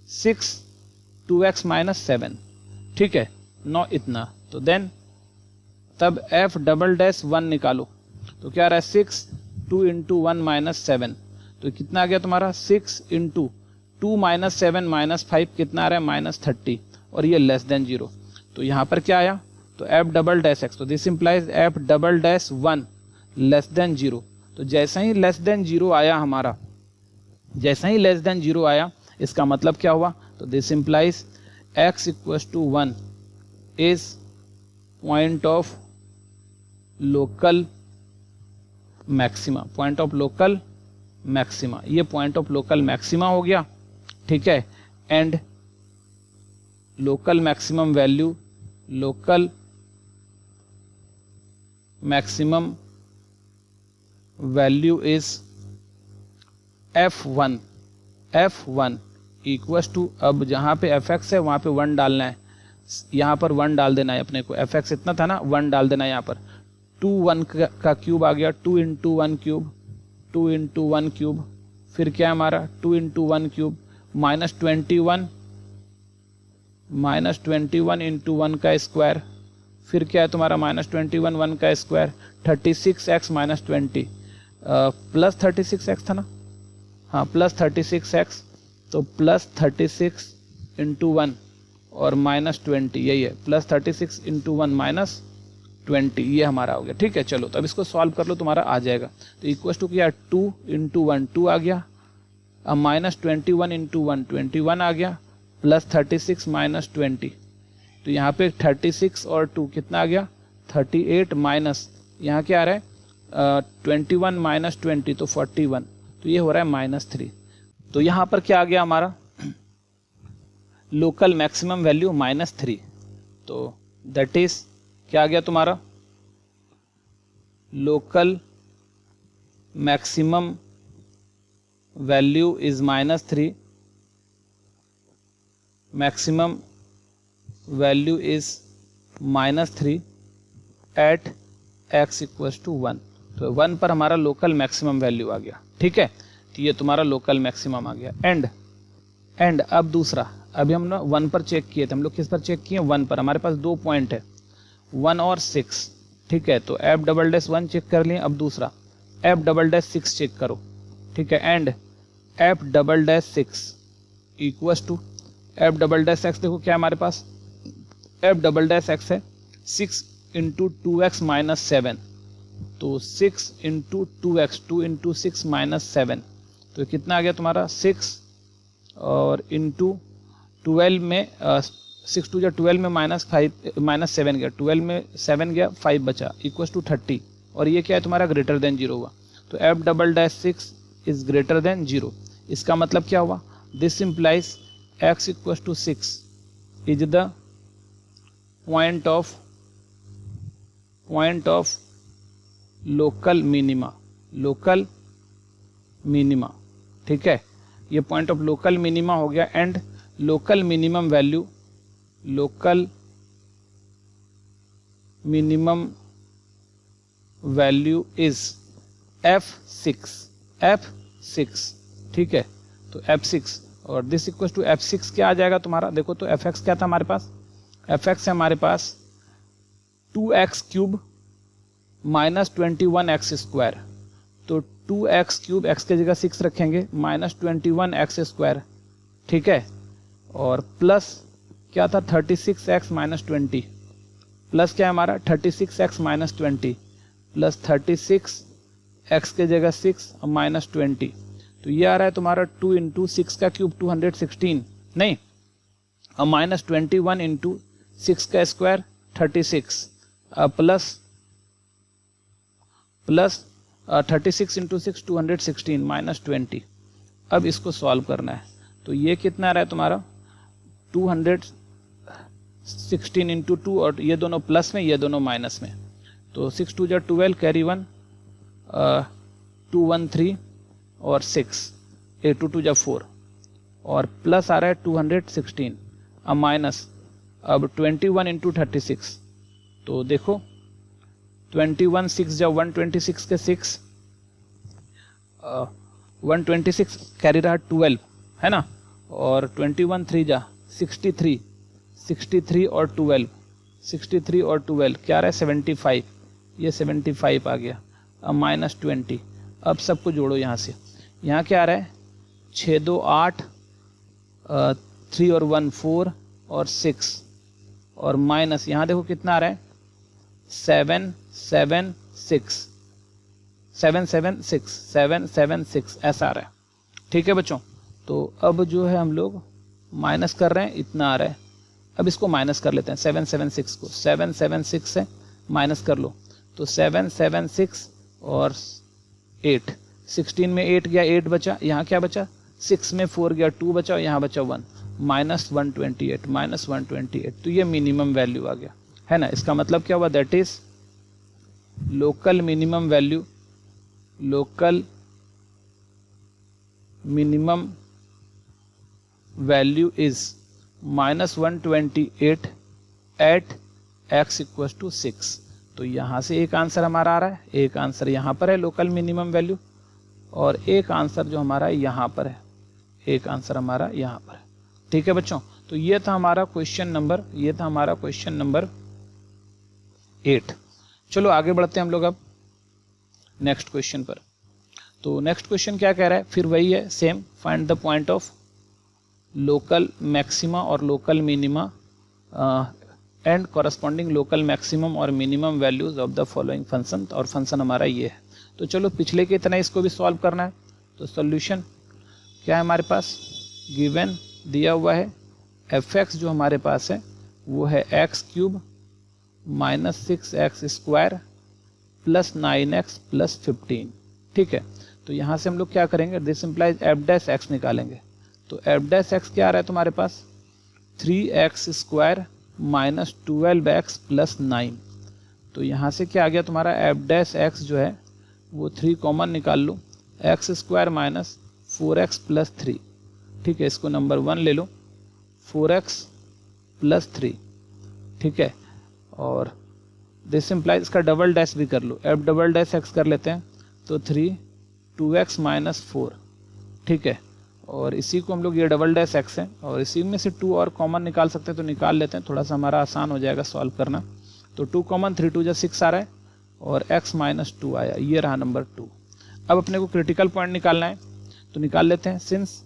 6 2x माइनस 7, ठीक है, 9 इतना। तो देन तब f डबल डैश 1 निकालो, तो क्या आ रहा है 6 2 इंटू 1 माइनस 7, तो कितना आ गया तुम्हारा 6 इंटू 2 माइनस 7 माइनस 5 कितना आ रहा है माइनस 30, और ये लेस देन 0। तो यहाँ पर क्या आया, तो f डबल डैश x, तो this implies f double dash 1 less than 0। तो जैसा ही लेस देन 0 आया हमारा, जैसा ही लेस देन 0 आया, इसका मतलब क्या हुआ, तो this implies x equals to 1 is point of local maxima, point of local maxima, ये पॉइंट ऑफ लोकल मैक्सिमा हो गया, ठीक है। And local maximum value, local maximum value is f1, f1 equals to, अब जहाँ पे fx है वहाँ पे 1 डालना है, यहाँ पर 1 डाल देना है अपने को, fx इतना था ना, 1 डाल देना है यहाँ पर, 2 1 का क्यूब आ गया, 2 इंटू 1 क्यूब, 2 इंटू 1 क्यूब, फिर क्या है हमारा 2 इंटू 1 क्यूब माइनस 21 इंटू 1 का स्क्वायर, फिर क्या है तुम्हारा माइनस 21 1 का square, 36x minus 20 plus 36x था ना, हाँ प्लस 36x, तो प्लस 36 इंटू 1 और माइनस 20, यही है प्लस 36 इंटू 1 माइनस 20, ये हमारा हो गया, ठीक है। चलो तो अब इसको सॉल्व कर लो, तुम्हारा आ जाएगा। तो इक्वल टू क्या, 2 इंटू 1 2 आ गया, अब माइनस 21 इंटू 1 21 आ गया, प्लस 36 माइनस 20, तो यहाँ पे 36 और 2 कितना आ गया 38, माइनस यहाँ क्या आ रहा है 21 माइनस 20 तो 41, तो ये हो रहा है -3। तो यहाँ पर क्या आ गया हमारा लोकल मैक्सिमम वैल्यू -3, तो दैट इज क्या आ गया तुम्हारा local maximum value is -3, maximum value is -3 at x equals to 1, तो 1 पर हमारा लोकल मैक्सिमम वैल्यू आ गया, ठीक है। तो ये तुम्हारा लोकल मैक्सिमम आ गया। एंड अब दूसरा, अभी हम ना 1 पर चेक किए थे, हम लोग किस पर चेक किए 1 पर, हमारे पास 2 पॉइंट है 1 और 6, ठीक है। तो f डबल डैश 1 चेक कर लिए, अब दूसरा f डबल डैश 6 चेक करो, ठीक है। And f double dash 6 equals to f double dash x, देखो क्या हमारे पास f डबल डैश x है 6 इंटू 2x माइनस 7, तो 6 इंटू 2x 2 इंटू 6 माइनस 7, तो कितना आ गया तुम्हारा 6 और इंटू 12 में 6 2 12 में माइनस 7 गया, 12 में 7 गया 5 बचा, इक्वल्स टू 30, और ये क्या है तुम्हारा ग्रेटर देन 0 हुआ। तो f double dash 6 is greater than 0, इसका मतलब क्या हुआ, this implies x equals to 6 is the point of local minima, ठीक है। ये पॉइंट ऑफ लोकल मिनिमा हो गया। And local minimum value is f6, ठीक है। तो f6 और दिस इक्वल्स टू f6 क्या आ जाएगा तुम्हारा, देखो तो fx क्या था हमारे पास, fx है हमारे पास 2x cube minus 21x square, तो 2x क्यूब x की जगह 6 रखेंगे माइनस 21x स्क्वायर, ठीक है। और प्लस क्या था 36x माइनस 20, प्लस क्या है हमारा 36x माइनस 20 प्लस 36x की जगह 6 और माइनस 20, तो ये आ रहा है तुम्हारा 2 इंटू 6 का क्यूब 216 नहीं, और माइनस 21 इंटू 6 का स्क्वायर 36 प्लस 36 इंटू 6 216 माइनस 20। अब इसको सॉल्व करना है, तो ये कितना आ रहा है तुम्हारा 216 इंटू 2, और ये दोनों प्लस में ये दोनों माइनस में, तो 6 2 12 कैरी 1 2 1 3 और 6 2 2 4, और प्लस आ रहा है 216, अब माइनस, अब 21 इंटू 36, तो देखो 21 6 जब 126 के 6 126 कैरी रहा 12 है ना, और 21 3 जा 63 और 12, 63 और 12 क्या आ रहा है 75, ये 75 आ गया। अब -20, अब सबको जोड़ो यहाँ से, यहाँ क्या आ रहा है 6 2 8, 3 और 1 4 और 6 और माइनस यहाँ देखो कितना आ रहा है 776 ऐसा आ रहा है। ठीक है बच्चों, तो अब जो है हम लोग माइनस कर रहे हैं, इतना आ रहा है। अब इसको माइनस कर लेते हैं 776 को, 776 से माइनस कर लो तो 776 और 8, 16 में 8 गया 8 बचा, यहाँ क्या बचा 6 में 4 गया 2 बचा और यहाँ बचा 1, -128, तो ये मिनिमम वैल्यू आ गया है ना। इसका मतलब क्या हुआ, that is local minimum value, local minimum value is -128 at x equal to 6। तो यहाँ से एक आंसर हमारा आ रहा है, एक आंसर यहाँ पर है लोकल मिनिमम वैल्यू, और एक आंसर जो हमारा यहाँ पर है, एक आंसर हमारा यहाँ पर है। ठीक है बच्चों, तो ये था हमारा क्वेश्चन नंबर 8। चलो आगे बढ़ते हैं हम लोग अब नेक्स्ट क्वेश्चन पर। तो नेक्स्ट क्वेश्चन क्या कह रहा है, फिर वही है same, find the point of local maxima और local minima and corresponding local maximum और minimum values of the following function, और फंक्शन हमारा ये है। तो चलो पिछले की तरह इसको भी सॉल्व करना है। तो सॉल्यूशन क्या है हमारे पास, गिवन दिया हुआ है f(x) जो हमारे पास है वो है x³ -6x² + 9x + 15। ठीक है, तो यहाँ से हम लोग क्या करेंगे, दिस इम्प्लाइज f' निकालेंगे। तो f' क्या आ रहा है तुम्हारे पास 3x² - 12x + 9। तो यहाँ से क्या आ गया तुम्हारा f' जो है वो 3 कॉमन निकाल लो, x² - 4x + 3। ठीक है, इसको नंबर 1 ले लो, 4x + 3। ठीक है, और दिस इम्प्लाइज इसका डबल डैश भी कर लो, f" कर लेते हैं तो 3 2x - 4। ठीक है, और इसी को हम लोग, ये डबल डैश x है और इसी में से 2 और कॉमन निकाल सकते हैं, तो निकाल लेते हैं, थोड़ा सा हमारा आसान हो जाएगा सॉल्व करना। तो 2 कॉमन, 3 2 6 आ रहा है और x - 2 आया, ये रहा नंबर 2। अब अपने को क्रिटिकल पॉइंट निकालना है, तो निकाल लेते हैं। Since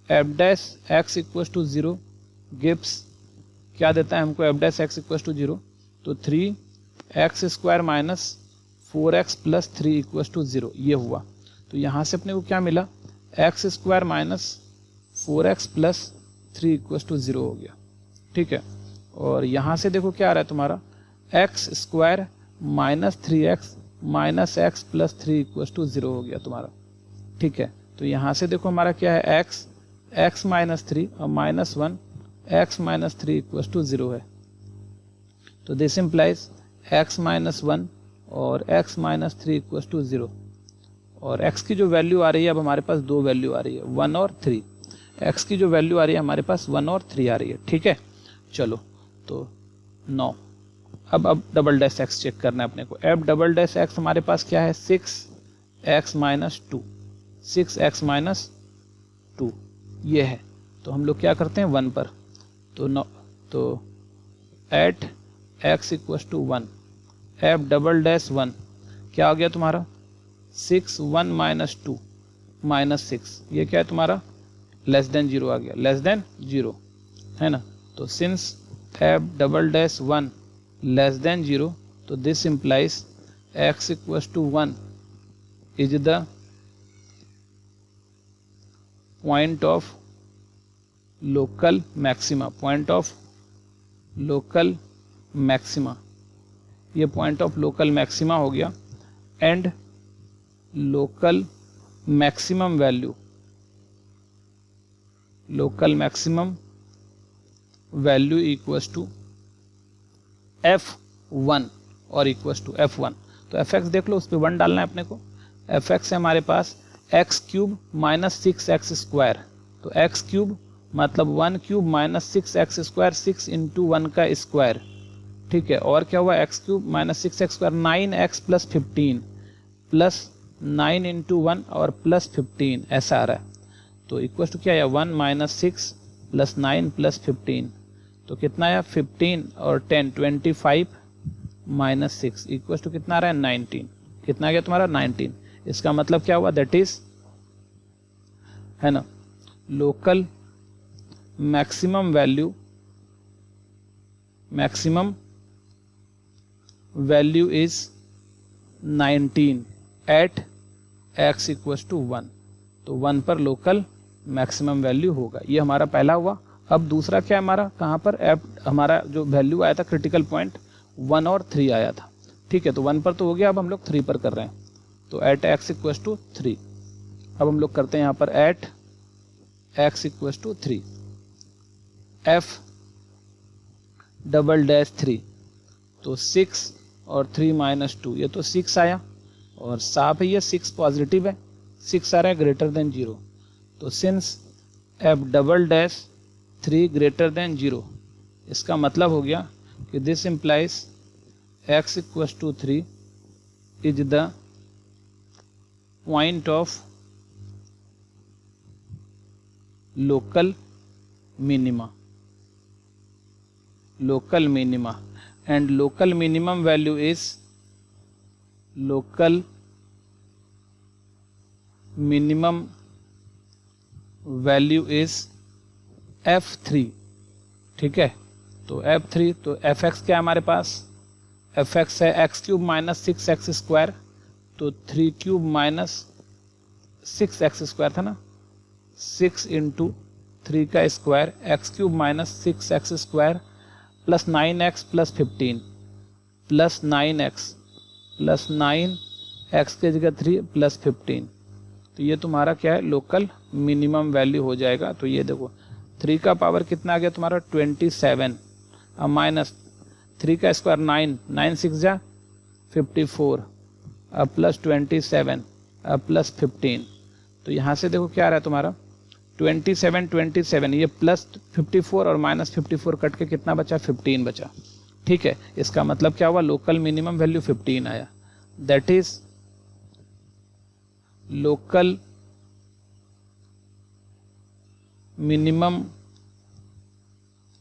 f' equal to 0 gives, क्या देता है हमको f' इक्वल टू 0, तो 3x² - 4x + 3 इक्वल टू 0, ये हुआ। तो यहाँ से अपने को क्या मिला, x² - 4x + 3 इक्वल टू 0 हो गया। ठीक है, और यहाँ से देखो क्या आ रहा है तुम्हारा x² - 3x - x + 3 equal to 0 हो गया तुम्हारा। ठीक है, तो यहाँ से देखो हमारा क्या है x - 3 और -1 x - 3 इक्वल टू 0 है। तो दिस इम्प्लाइज x - 1 और x - 3 इक्वल टू 0, और x की जो वैल्यू आ रही है अब हमारे पास 2 वैल्यू आ रही है 1 और 3। x की जो वैल्यू आ रही है हमारे पास 1 और 3 आ रही है। ठीक है, चलो तो 9। अब डबल डैश x चेक करना है अपने को। f" हमारे पास क्या है 6x - 2, 6x - 2 ये है। तो हम लोग क्या करते हैं 1 पर, तो एट x = 1, f" क्या हो गया तुम्हारा 6 1 - 2 -6, ये क्या है तुम्हारा <0 आ गया, <0 है ना। तो सिंस f" 1 <0, तो this implies x = 1 is the point of local maxima, point of local maxima, ये पॉइंट ऑफ लोकल मैक्सिमा हो गया। And local maximum value, local maximum value equals to f1 और इक्वल्स टू f1। तो fx देख लो, उस पर 1 डालना है अपने को। fx है हमारे पास x³ - 6x², तो x³ मतलब 1³ - 6x², 6 × 1 का स्क्वायर। ठीक है, और क्या हुआ x³ - 6x², 9x + 15 प्लस 9 × 1 और +15 ऐसा आ रहा है। तो इक्वल टू क्या है 1 - 6 प्लस 9 प्लस 15, तो कितना आया 15 और 10 25 माइनस 6 इक्वल टू कितना आ रहा है 19। कितना आ गया तुम्हारा 19। इसका मतलब क्या हुआ, दैट इज है ना, local maximum value is 19 at x equal to 1। तो 1 पर लोकल मैक्सिमम वैल्यू होगा। ये हमारा पहला हुआ। अब दूसरा क्या है हमारा, कहाँ पर हमारा जो वैल्यू आया था क्रिटिकल पॉइंट 1 और 3 आया था। ठीक है, तो 1 पर तो हो गया, अब हम लोग 3 पर कर रहे हैं। तो एट x इक्वल टू 3। अब हम लोग करते हैं यहाँ पर at x equal to 3 f double dash 3, तो 6 और 3 माइनस 2, ये तो 6 आया और साफ है ये 6 पॉजिटिव है, 6 आ रहा है ग्रेटर देन 0। तो since f double dash 3 greater than 0, इसका मतलब हो गया कि this implies x equal to 3 is the point of local minima and local minimum value is f3। ठीक है, तो f3, तो fx क्या है हमारे पास, fx है x cube minus 6x square, तो 3 क्यूब माइनस 6x स्क्वायर था ना, 6 इंटू 3 का square x cube minus 6x square plus 9x plus 15 plus 9x के जगह 3 प्लस 15। तो ये तुम्हारा क्या है, लोकल मिनिमम वैल्यू हो जाएगा। तो ये देखो 3 का पावर कितना आ गया तुम्हारा 27, अब माइनस 3 का स्क्वायर 9, 9 6 जा 54, अब प्लस 27, अब प्लस 15। तो यहाँ से देखो क्या आ रहा है तुम्हारा 27, ये प्लस 54 और माइनस 54 कट के कितना बचा 15 बचा। ठीक है, इसका मतलब क्या हुआ, लोकल मिनिमम वैल्यू 15 आया। That is local minimum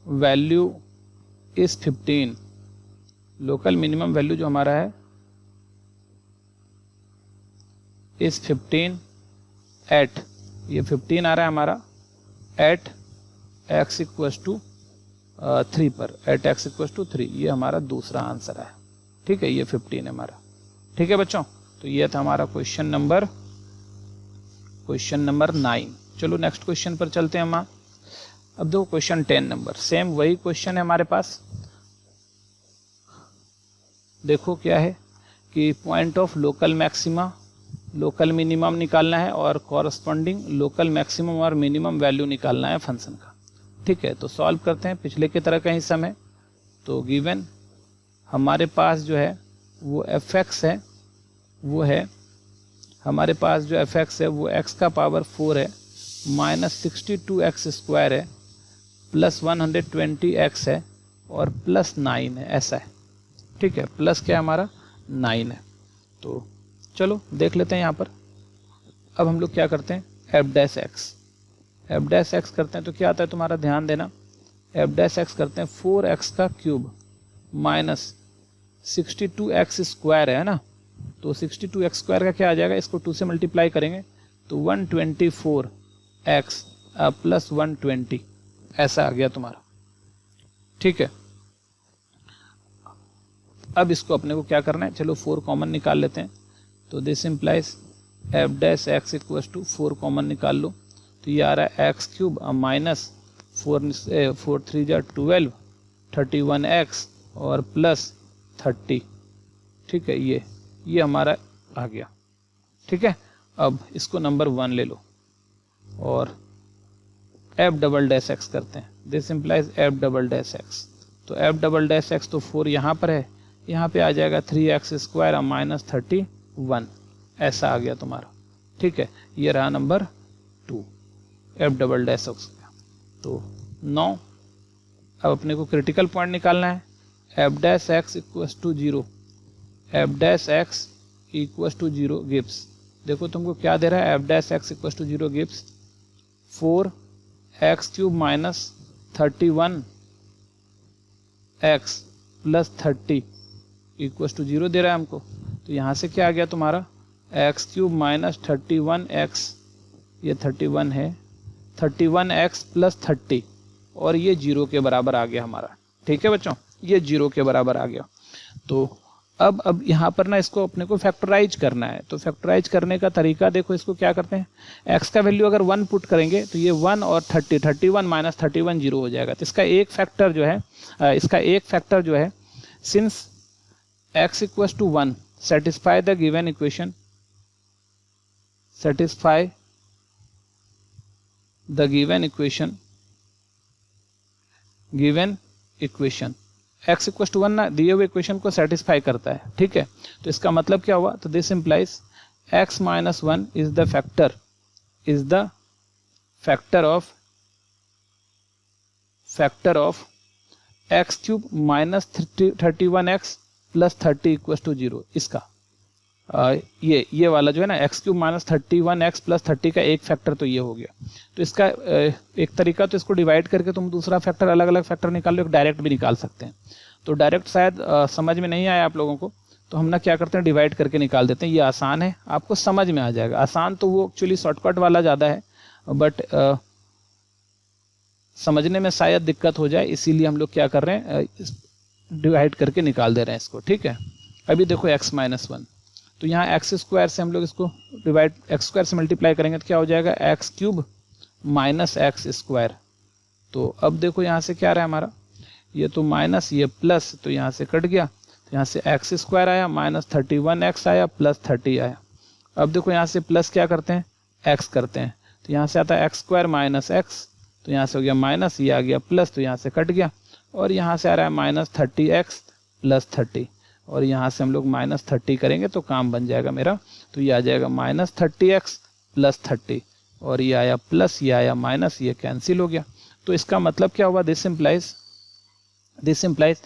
value is 15। Local minimum value जो हमारा है इज 15 एट, ये 15 आ रहा है हमारा एट x इक्वल टू 3 पर, एट x इक्वल टू 3, ये हमारा दूसरा आंसर है। ठीक है, ये 15 है हमारा। ठीक है बच्चों, तो ये था हमारा क्वेश्चन नंबर 9। चलो नेक्स्ट क्वेश्चन पर चलते हैं हम। अब देखो क्वेश्चन 10 नंबर, सेम वही क्वेश्चन है हमारे पास। देखो क्या है कि point of local maxima local minimum निकालना है और कॉरस्पॉन्डिंग लोकल मैक्सिमम और मिनिमम वैल्यू निकालना है फंक्शन का। ठीक है, तो सॉल्व करते हैं पिछले की तरह का ही समय। तो गिवन हमारे पास जो है वो fx है, वो है हमारे पास जो fx है वो x का पावर 4 है, माइनस 62x स्क्वायर है, प्लस 120x है और प्लस 9 है, ऐसा है। ठीक है, प्लस क्या हमारा 9 है। तो चलो देख लेते हैं यहाँ पर। अब हम लोग क्या करते हैं, एफ डैश एक्स करते हैं। तो क्या आता है तुम्हारा, ध्यान देना, एफ डैश एक्स करते हैं 4x का क्यूब माइनस 62x स्क्वायर है ना, तो 62x स्क्वायर का क्या आ जाएगा, इसको 2 से मल्टीप्लाई करेंगे तो 124x प्लस 120, ऐसा आ गया तुम्हारा। ठीक है, अब इसको अपने को क्या करना है, चलो 4 कॉमन निकाल लेते हैं। तो this implies f dash x equal to 4 common निकाल लो, तो ये आ रहा है एक्स क्यूब माइनस 4 3 जा 12 31x और प्लस 30। ठीक है, ये हमारा आ गया। ठीक है, अब इसको नंबर 1 ले लो और एफ डबल डैश एक्स करते हैं। This implies f double dash X, तो एफ डबल डैश एक्स तो 4 यहाँ पर है, यहाँ पे आ जाएगा 3x स्क्वायर माइनस 31, ऐसा आ गया तुम्हारा। ठीक है, ये रहा number 2 F double dash x का। तो 9, अब अपने को क्रिटिकल पॉइंट निकालना है, F dash x equal to 0, f dash x equal to 0 gives, देखो तुमको क्या दे रहा है, F dash x equal to 0 gives 4 x cube minus 31 x plus 30 equal to 0 दे रहा है हमको। तो यहाँ से क्या आ गया तुम्हारा एक्स क्यूब माइनस 31 एक्स, ये 31 है, 31 एक्स प्लस 30 और ये 0 के बराबर आ गया हमारा। ठीक है बच्चों, ये 0 के बराबर आ गया। तो अब यहाँ पर ना इसको अपने को फैक्टराइज करना है। तो फैक्टराइज करने का तरीका देखो, इसको क्या करते हैं, x का वैल्यू अगर 1 पुट करेंगे तो ये 1 और 31 माइनस 31 0 हो जाएगा। तो इसका एक फैक्टर जो है, since x equals to 1 satisfy the given equation, satisfy the given equation x equal to 1 ना दिए हुए इक्वेशन को सेटिस्फाई करता है। ठीक है, तो इसका मतलब क्या हुआ, तो this implies x minus 1 is the factor of x cube minus 31 x plus 30 equal to 0। इसका ये वाला जो है ना x cube minus 31 x plus 30 का एक फैक्टर तो ये हो गया। तो इसका एक तरीका तो इसको डिवाइड करके तुम दूसरा फैक्टर, अलग अलग फैक्टर निकाल लो, एक डायरेक्ट भी निकाल सकते हैं। तो डायरेक्ट शायद समझ में नहीं आया आप लोगों को, तो हम ना क्या करते हैं, डिवाइड करके निकाल देते हैं। ये आसान है, आपको समझ में आ जाएगा। आसान तो वो एक्चुअली शॉर्टकट वाला ज़्यादा है, बट समझने में शायद दिक्कत हो जाए, इसीलिए हम लोग क्या कर रहे हैं, डिवाइड करके निकाल दे रहे हैं इसको। ठीक है, अभी देखो x माइनस 1, तो यहाँ एक्स स्क्वायर से हम लोग इसको डिवाइड, एक्स स्क्वायर से मल्टीप्लाई करेंगे तो क्या हो जाएगा, x cube minus x square. तो अब देखो यहाँ से क्या आ रहा है हमारा, ये तो माइनस, ये प्लस, तो यहाँ से कट गया। तो यहाँ से एक्स स्क्वायर आया, माइनस 31 एक्स आया, प्लस 30 आया। अब देखो यहाँ से प्लस क्या करते हैं, एक्स करते हैं, तो यहाँ से आता है एक्स स्क्वायर माइनस एक्स, तो यहाँ से हो गया माइनस, ये आ गया प्लस, तो यहाँ से कट गया। और यहाँ से आ रहा है माइनस 30 एक्स प्लस 30, और यहाँ से हम लोग माइनस 30 करेंगे तो काम बन जाएगा मेरा। तो ये आ जाएगा माइनस 30 एक्स प्लस 30, और ये आया प्लस, ये आया माइनस, ये कैंसिल हो गया। तो इसका मतलब क्या हुआ, दिस इम्प्लाइज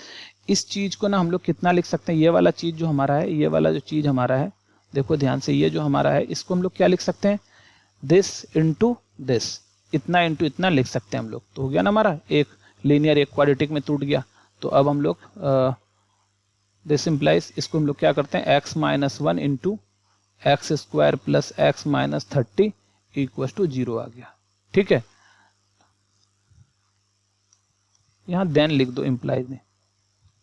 इस चीज को ना हम लोग कितना लिख सकते हैं, ये वाला चीज जो हमारा है, ये वाला जो चीज हमारा है, देखो ध्यान से, ये जो हमारा है इसको हम लोग क्या लिख सकते हैं, दिस इंटू दिस, इतना इंटू इतना लिख सकते हैं हम लोग। तो हो गया ना हमारा, एक लीनियर एक क्वाड्रेटिक में टूट गया। तो अब हम लोग दिस इम्प्लाइज इसको हम लोग क्या करते हैं, x minus 1 into x square plus x minus 30 equal to 0 आ गया। ठीक है, यहाँ देन लिख दो, इम्प्लाइज में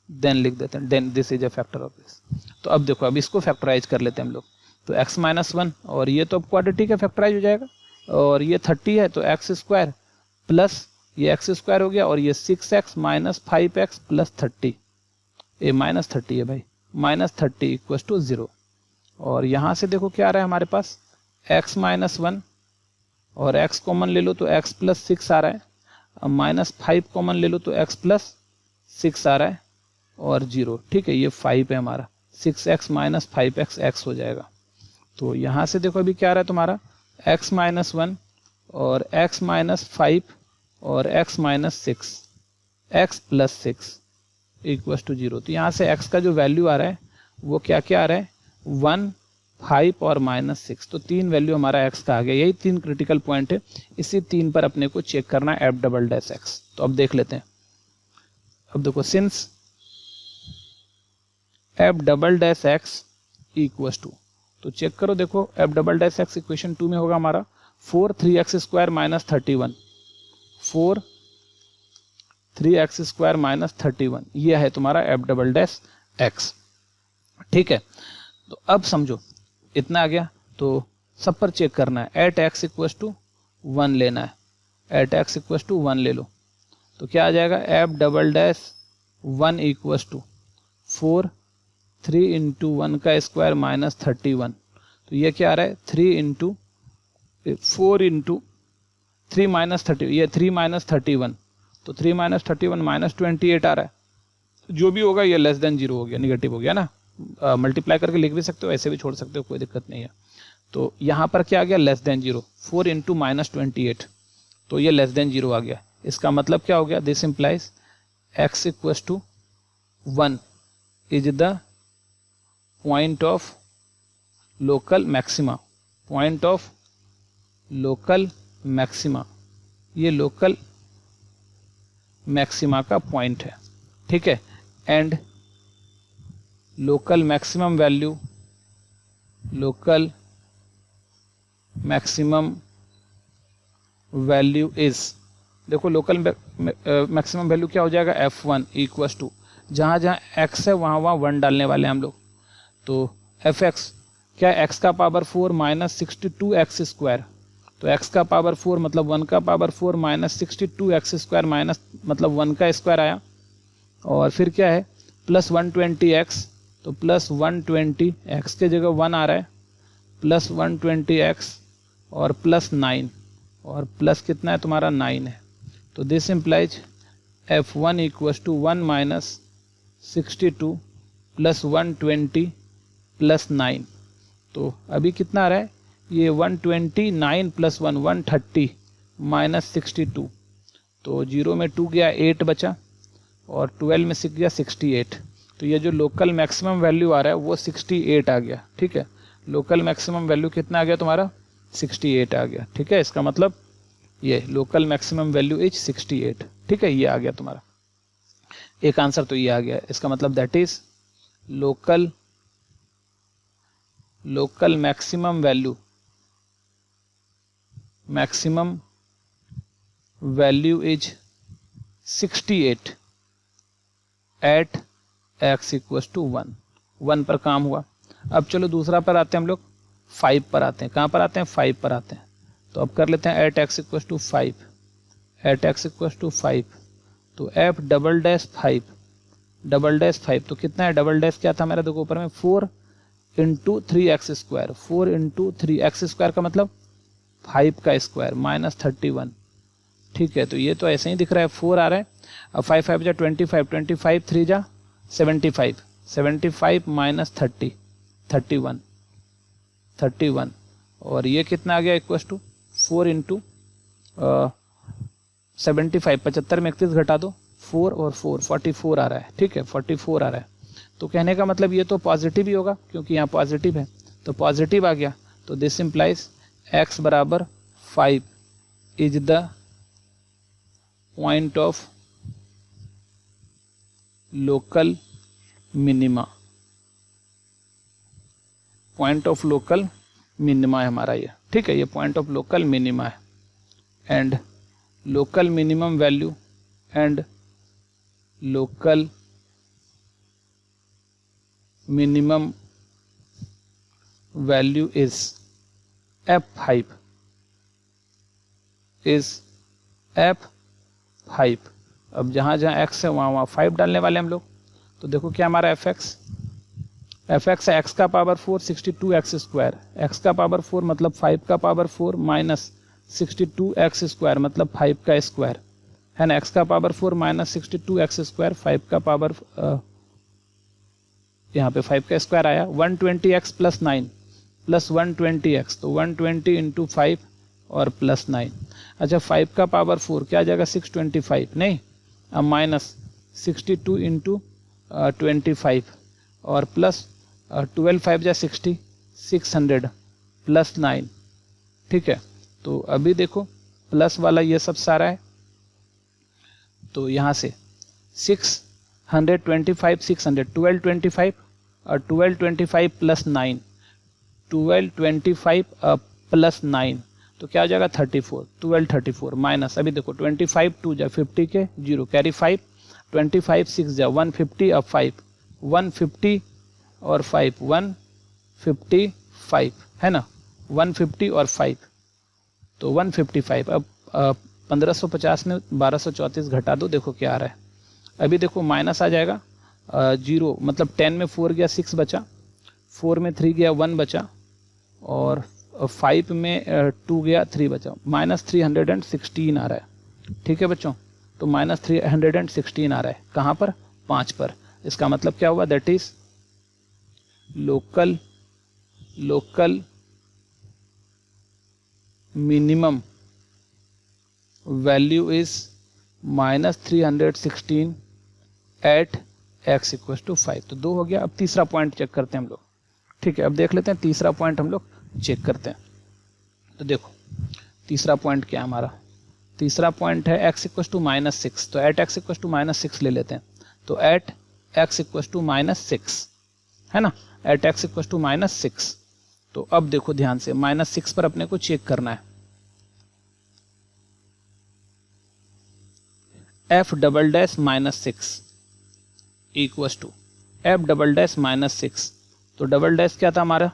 देन लिख देते हैं, then this is a factor of this. तो अब देखो, अब इसको फैक्टराइज कर लेते हैं हम लोग। तो x माइनस 1, और ये तो अब क्वाड्रेटिक है, फैक्टराइज हो जाएगा, और ये 30 है तो एक्स स्क्वायर प्लस ये एक्स स्क्वायर हो गया, और ये 6x माइनस 5x प्लस 30, ये माइनस 30 है भाई, माइनस 30 इक्वल टू 0। और यहाँ से देखो क्या आ रहा है हमारे पास, x माइनस 1 और x कॉमन ले लो तो x प्लस 6 आ रहा है, अब माइनस 5 कॉमन ले लो तो x प्लस 6 आ रहा है, और 0। ठीक है, ये 5 है हमारा, 6x माइनस 5x x हो जाएगा। तो यहाँ से देखो अभी क्या आ रहा है तुम्हारा, x माइनस 1 और x माइनस 5 और x minus 6, x plus 6 equal to 0। तो यहाँ से x का जो वैल्यू आ रहा है वो क्या क्या आ रहा है, 1, 5 और माइनस 6। तो 3 वैल्यू हमारा x का आ गया। यही 3 क्रिटिकल पॉइंट है, इसी 3 पर अपने को चेक करना है f डबल डैश x। तो अब देख लेते हैं। अब देखो, since f double dash x equal to, तो चेक करो, देखो f double dash x equation 2 में होगा हमारा 4 3x square minus 31, 4 3x square minus 31, ये है तुम्हारा f डबल डैश x। ठीक है, तो अब समझो इतना आ गया, तो सब पर चेक करना है, एट x इक्वल टू 1 लेना है, एट x इक्वल टू 1 ले लो। तो क्या आ जाएगा, f double dash 1 equal to 4 3 into 1 का स्क्वायर माइनस 31। तो ये क्या आ रहा है, 3 इंटू 4 इंटू 3 माइनस 30, ये 3 माइनस 31, तो 3 माइनस 31 माइनस 28 आ रहा है। जो भी होगा ये लेस देन 0 हो गया, निगेटिव हो गया ना। मल्टीप्लाई करके लिख भी सकते हो, ऐसे भी छोड़ सकते हो, कोई दिक्कत नहीं है। तो यहाँ पर क्या आ गया, लेस देन 0, 4 इंटू माइनस 28, तो ये लेस देन 0 आ गया। इसका मतलब क्या हो गया, this implies x equal to 1 is the point of local maxima, point of local maxima ये लोकल मैक्सिमा का पॉइंट है, ठीक है। And local maximum value, local maximum value is, देखो लोकल मैक्सिमम वैल्यू क्या हो जाएगा, F1 इक्वस टू, जहाँ जहाँ x है वहाँ वहाँ 1 डालने वाले हैं हम लोग। तो fx क्या, x का पावर 4 माइनस 62x स्क्वायर, तो x का पावर 4 मतलब 1 का power 4 minus 62x square minus मतलब 1 का स्क्वायर आया। और फिर क्या है प्लस 120x, तो प्लस 120 x के जगह 1 आ रहा है, प्लस 120x और प्लस 9, और प्लस कितना है तुम्हारा 9 है। तो this implies F1 equals to 1 minus 62 plus 120 plus 9। तो अभी कितना आ रहा है, ये 129 प्लस 1 130 माइनस 62, तो 0 में 2 गया 8 बचा, और 12 में 6 गया 68। तो ये जो लोकल मैक्सिमम वैल्यू आ रहा है वो 68 आ गया, ठीक है। लोकल मैक्सिमम वैल्यू कितना आ गया तुम्हारा, 68 आ गया, ठीक है। इसका मतलब ये लोकल मैक्सिमम वैल्यू इज 68, ठीक है। ये आ गया तुम्हारा एक आंसर, तो ये आ गया। इसका मतलब that is local maximum value is 68 at x equals to 1 पर काम हुआ। अब चलो दूसरा पर आते हैं हम लोग, 5 पर आते हैं। कहाँ पर आते हैं, 5 पर आते हैं। तो अब कर लेते हैं at x equals to 5, at x equals to 5, तो f डबल डैश 5, तो कितना है, डबल डैश क्या था मेरा, देखो ऊपर में 4 into 3x square, 4 into 3x square का मतलब 5 का स्क्वायर माइनस 31, ठीक है। तो ये तो ऐसे ही दिख रहा है, 4 आ रहा है। अब 5 5 जा 25, 25 3 जा 75, 75 माइनस 30 31, और ये कितना आ गया, इक्वस टू 4 इंटू 75, 75 में 31 घटा दो, 4 और 4 44 आ रहा है, ठीक है, 44 आ रहा है। तो कहने का मतलब ये तो पॉजिटिव ही होगा, क्योंकि यहाँ पॉजिटिव है, तो पॉजिटिव आ गया। तो दिस इम्प्लाइज x बराबर 5 is the point of local minima, point of local minima है हमारा ये, ठीक है। ये पॉइंट ऑफ लोकल मिनिमा है। And local minimum value and local minimum value is F5 अब जहाँ जहाँ x है वहाँ वहाँ 5 डालने वाले हम लोग। तो देखो क्या हमारा fx है, x का पावर 4 62x स्क्वायर, x का पावर 4 मतलब 5 का पावर 4 माइनस 62x स्क्वायर मतलब 5 का स्क्वायर है ना। x का पावर 4 माइनस 62x स्क्वायर, 5 का पावर यहाँ पे 5 का स्क्वायर आया, 120x प्लस 9 प्लस 120x, तो 120 इंटू 5 और प्लस 9। अच्छा 5 का पावर 4 क्या आ जाएगा, 625 नहीं, अब माइनस 62 इंटू 25 और प्लस 12 5 जा 60 600 प्लस 9, ठीक है। तो अभी देखो प्लस वाला ये सब सारा है, तो यहाँ से 625 600 1225 और 1225 प्लस 9 1225 प्लस 9, तो क्या हो जाएगा 34 1234 माइनस, अभी देखो 25 2 जा 50 के 0 कैरी 5 25 6 जा 150 अब 5 150 और 5 155 है ना, 150 और 5 तो 155। अब 1550 में 1234 घटा दो, देखो क्या आ रहा है। अभी देखो माइनस आ जाएगा 0 मतलब 10 में 4 गया 6 बचा, 4 में 3 गया 1 बचा, और 5 में 2 गया 3 बचा, माइनस 316 आ रहा है, ठीक है बच्चों। तो माइनस 316 आ रहा है कहाँ पर, 5 पर। इसका मतलब क्या हुआ, that is local minimum value is minus 316 at x equal to 5। तो 2 हो गया। अब तीसरा पॉइंट चेक करते हैं हम लोग, ठीक है। अब देख लेते हैं तीसरा पॉइंट हम लोग चेक करते हैं। तो देखो तीसरा पॉइंट क्या है हमारा, तीसरा पॉइंट है x इक्वल टू -6, तो एट x इक्वल टू -6 ले लेते हैं। तो एट x इक्वल टू -6 है ना, एट x इक्वल टू -6। तो अब देखो ध्यान से, -6 पर अपने को चेक करना है। f double dash -6 equal to f double dash -6, तो डबल डैश क्या था हमारा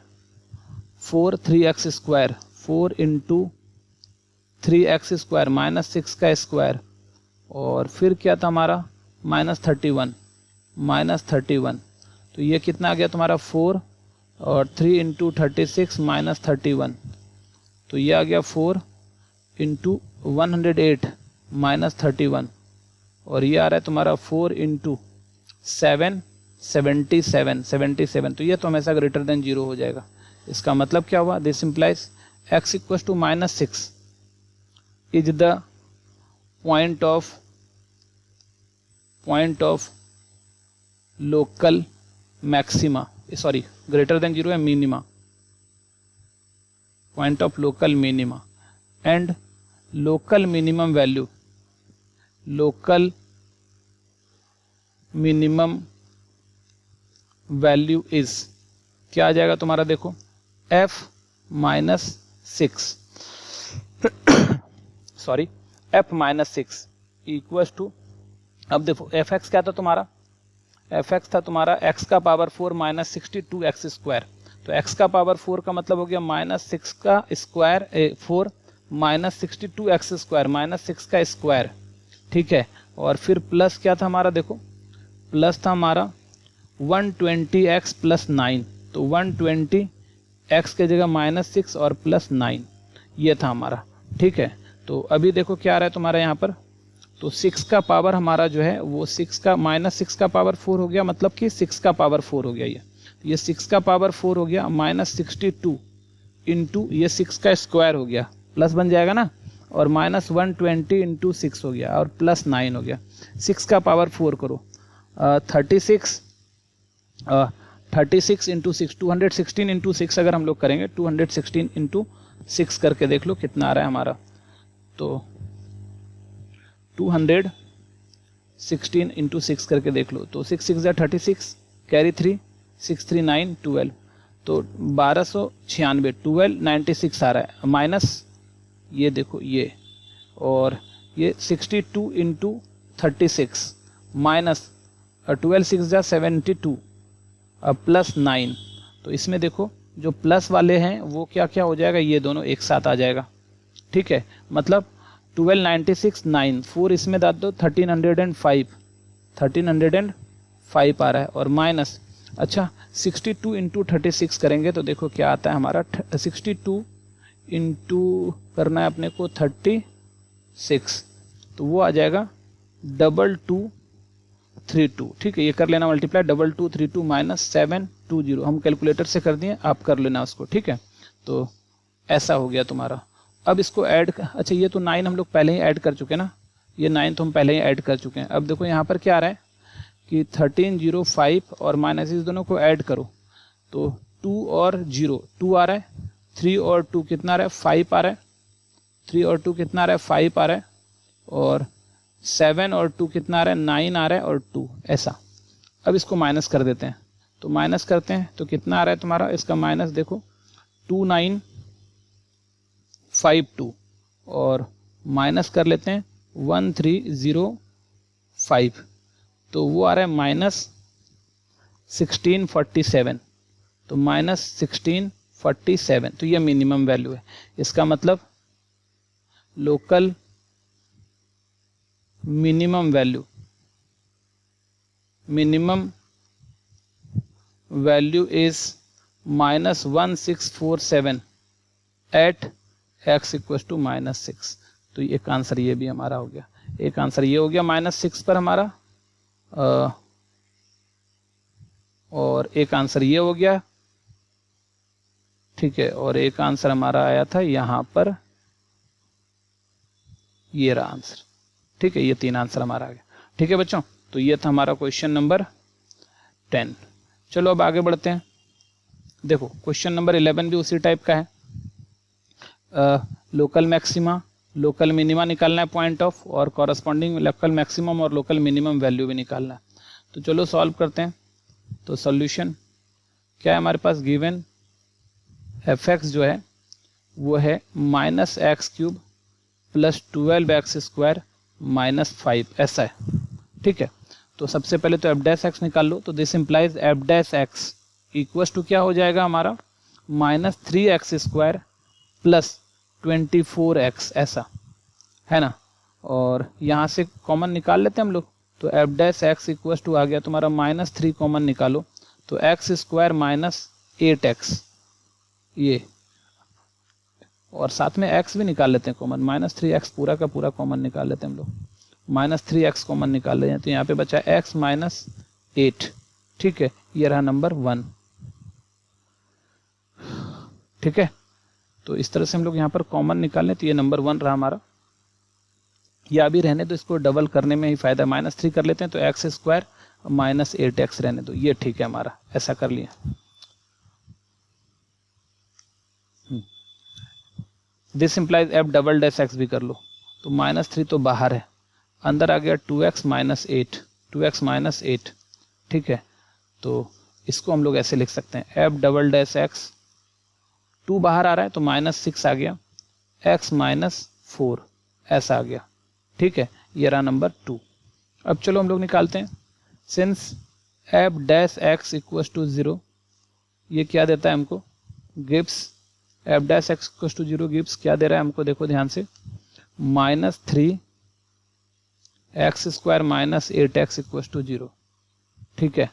4 3x square, 4 into 3x square -6 का स्क्वायर, और फिर क्या था हमारा -31, तो ये कितना आ गया तुम्हारा 4 और 3 इंटू 36 -31, तो ये आ गया 4 इंटू 108 -31, और ये आ रहा है तुम्हारा 4 इंटू 7 77, तो ये तो हमेशा ग्रेटर देन 0 हो जाएगा। इसका मतलब क्या हुआ, this implies x equal to -6 is the point of local maxima, sorry greater than 0 है minima, point of local minima, and local minimum value is क्या आ जाएगा तुम्हारा, देखो f -6 sorry f -6 equal to, अब देखो fx क्या था तुम्हारा, fx था तुम्हारा x का पावर 4 -62x स्क्वायर, तो x का पावर 4 का मतलब हो गया -6 का स्क्वायर 4 -62x स्क्वायर -6 का स्क्वायर, ठीक है। और फिर प्लस क्या था हमारा, देखो प्लस था हमारा 120x + 9, तो 120x के जगह -6 और +9, ये था हमारा, ठीक है। तो अभी देखो क्या आ रहा है तुम्हारा यहाँ पर, तो 6 का पावर हमारा जो है वो 6 का -6 का पावर 4 हो गया, मतलब कि 6 का पावर 4 हो गया, ये 6 का पावर 4 हो गया -62 इंटू ये 6 का स्क्वायर हो गया, प्लस बन जाएगा ना, और -120 इंटू 6 हो गया और +9 हो गया। 6 का पावर 4 करो, 36 इंटू 6 216 इंटू 6 अगर हम लोग करेंगे, 216 इंटू 6 करके देख लो कितना आ रहा है हमारा, तो 216 इंटू 6 करके देख लो, तो 6 6 36 कैरी 3 6 3 9 12, तो 1296 1296 आ रहा है, माइनस ये देखो ये, और ये 62 इंटू 36 माइनस 12 6 72 +9, तो इसमें देखो जो प्लस वाले हैं वो क्या क्या हो जाएगा, ये दोनों एक साथ आ जाएगा, ठीक है। मतलब 1296 9 4 इसमें डाल दो 1305 आ रहा है, और माइनस अच्छा 62 इंटू 36 करेंगे तो देखो क्या आता है हमारा, 62 इंटू करना है अपने को 36, तो वो आ जाएगा 2232, ठीक है। ये कर लेना मल्टीप्लाई 2232 -720, हम कैलकुलेटर से कर दिए, आप कर लेना उसको, ठीक है। तो ऐसा हो गया तुम्हारा। अब इसको ऐड, अच्छा ये तो 9 हम लोग पहले ही ऐड कर चुके ना, ये 9 तो हम पहले ही ऐड कर चुके हैं। अब देखो यहाँ पर क्या आ रहा है कि 1305 और माइनस इस दोनों को ऐड करो, तो 2 और 0 2 आ रहा है, 3 और 2 कितना आ रहा है 5 आ रहा है, 3 और 2 कितना आ रहा है 5 आ रहा है, और 7 और 2 कितना आ रहा है 9 आ रहा है, और 2 ऐसा। अब इसको माइनस कर देते हैं, तो माइनस करते हैं तो कितना आ रहा है तुम्हारा, इसका माइनस देखो 2952, और माइनस कर लेते हैं 1305, तो वो आ रहा है -1647, तो -1647, तो ये मिनिमम वैल्यू है। इसका मतलब local minimum value is -1647 at x equal to -6, तो एक आंसर ये भी हमारा हो गया। एक आंसर ये हो गया -6 पर हमारा, और एक आंसर ये हो गया, ठीक है। और एक आंसर हमारा आया था यहाँ पर, ये रहा आंसर, ठीक है। ये 3 आंसर हमारा आ गया, ठीक है बच्चों। तो ये था हमारा क्वेश्चन नंबर 10। चलो अब आगे बढ़ते हैं। देखो क्वेश्चन नंबर 11 भी उसी टाइप का है, लोकल मैक्सिमा लोकल मिनिमा निकालना है पॉइंट ऑफ, और कॉरस्पॉन्डिंग लोकल मैक्सिमम और लोकल मिनिमम वैल्यू भी निकालना है। तो चलो सॉल्व करते हैं। तो सॉल्यूशन क्या है हमारे पास, गिवन एफ एक्स जो है वो है -x³ + 12x² - 5, ऐसा है, ठीक है। तो सबसे पहले तो f' निकाल लो। तो this implies f' equal to क्या हो जाएगा हमारा, -3x² + 24x, ऐसा है ना। और यहाँ से कॉमन निकाल लेते हैं हम लोग। तो f' इक्वल टू आ गया तुम्हारा -3, कॉमन निकालो तो x² - 8x, ये, और साथ में x भी निकाल लेते हैं कॉमन, -3x पूरा का पूरा कॉमन निकाल लेते हैं हम लोग, -3x कॉमन निकाल लेते हैं। तो यहाँ पे बचा x - 8, ठीक है। ये रहा नंबर 1, ठीक है। तो इस तरह से हम लोग यहाँ पर कॉमन निकाल लें, तो ये नंबर 1 रहा हमारा। या अभी रहने दो, इसको डबल करने में ही फायदा, -3 कर लेते हैं तो x² - 8x रहने दो, ये ठीक है हमारा, ऐसा कर लिया। दिस इंप्लाइज f" भी कर लो। तो -3 तो बाहर है, अंदर आ गया 2x - 8, 2x - 8, ठीक है। तो इसको हम लोग ऐसे लिख सकते हैं f"x, 2 बाहर आ रहा है तो -6 आ गया, x - 4 ऐसा आ गया, ठीक है। ये रहा नंबर 2। अब चलो हम लोग निकालते हैं। सिंस f' इक्वल टू 0, ये क्या देता है हमको, gives f' equal to 0 gives क्या दे रहा है हमको, देखो ध्यान से, -3x² - 8x इक्वल टू 0, ठीक है।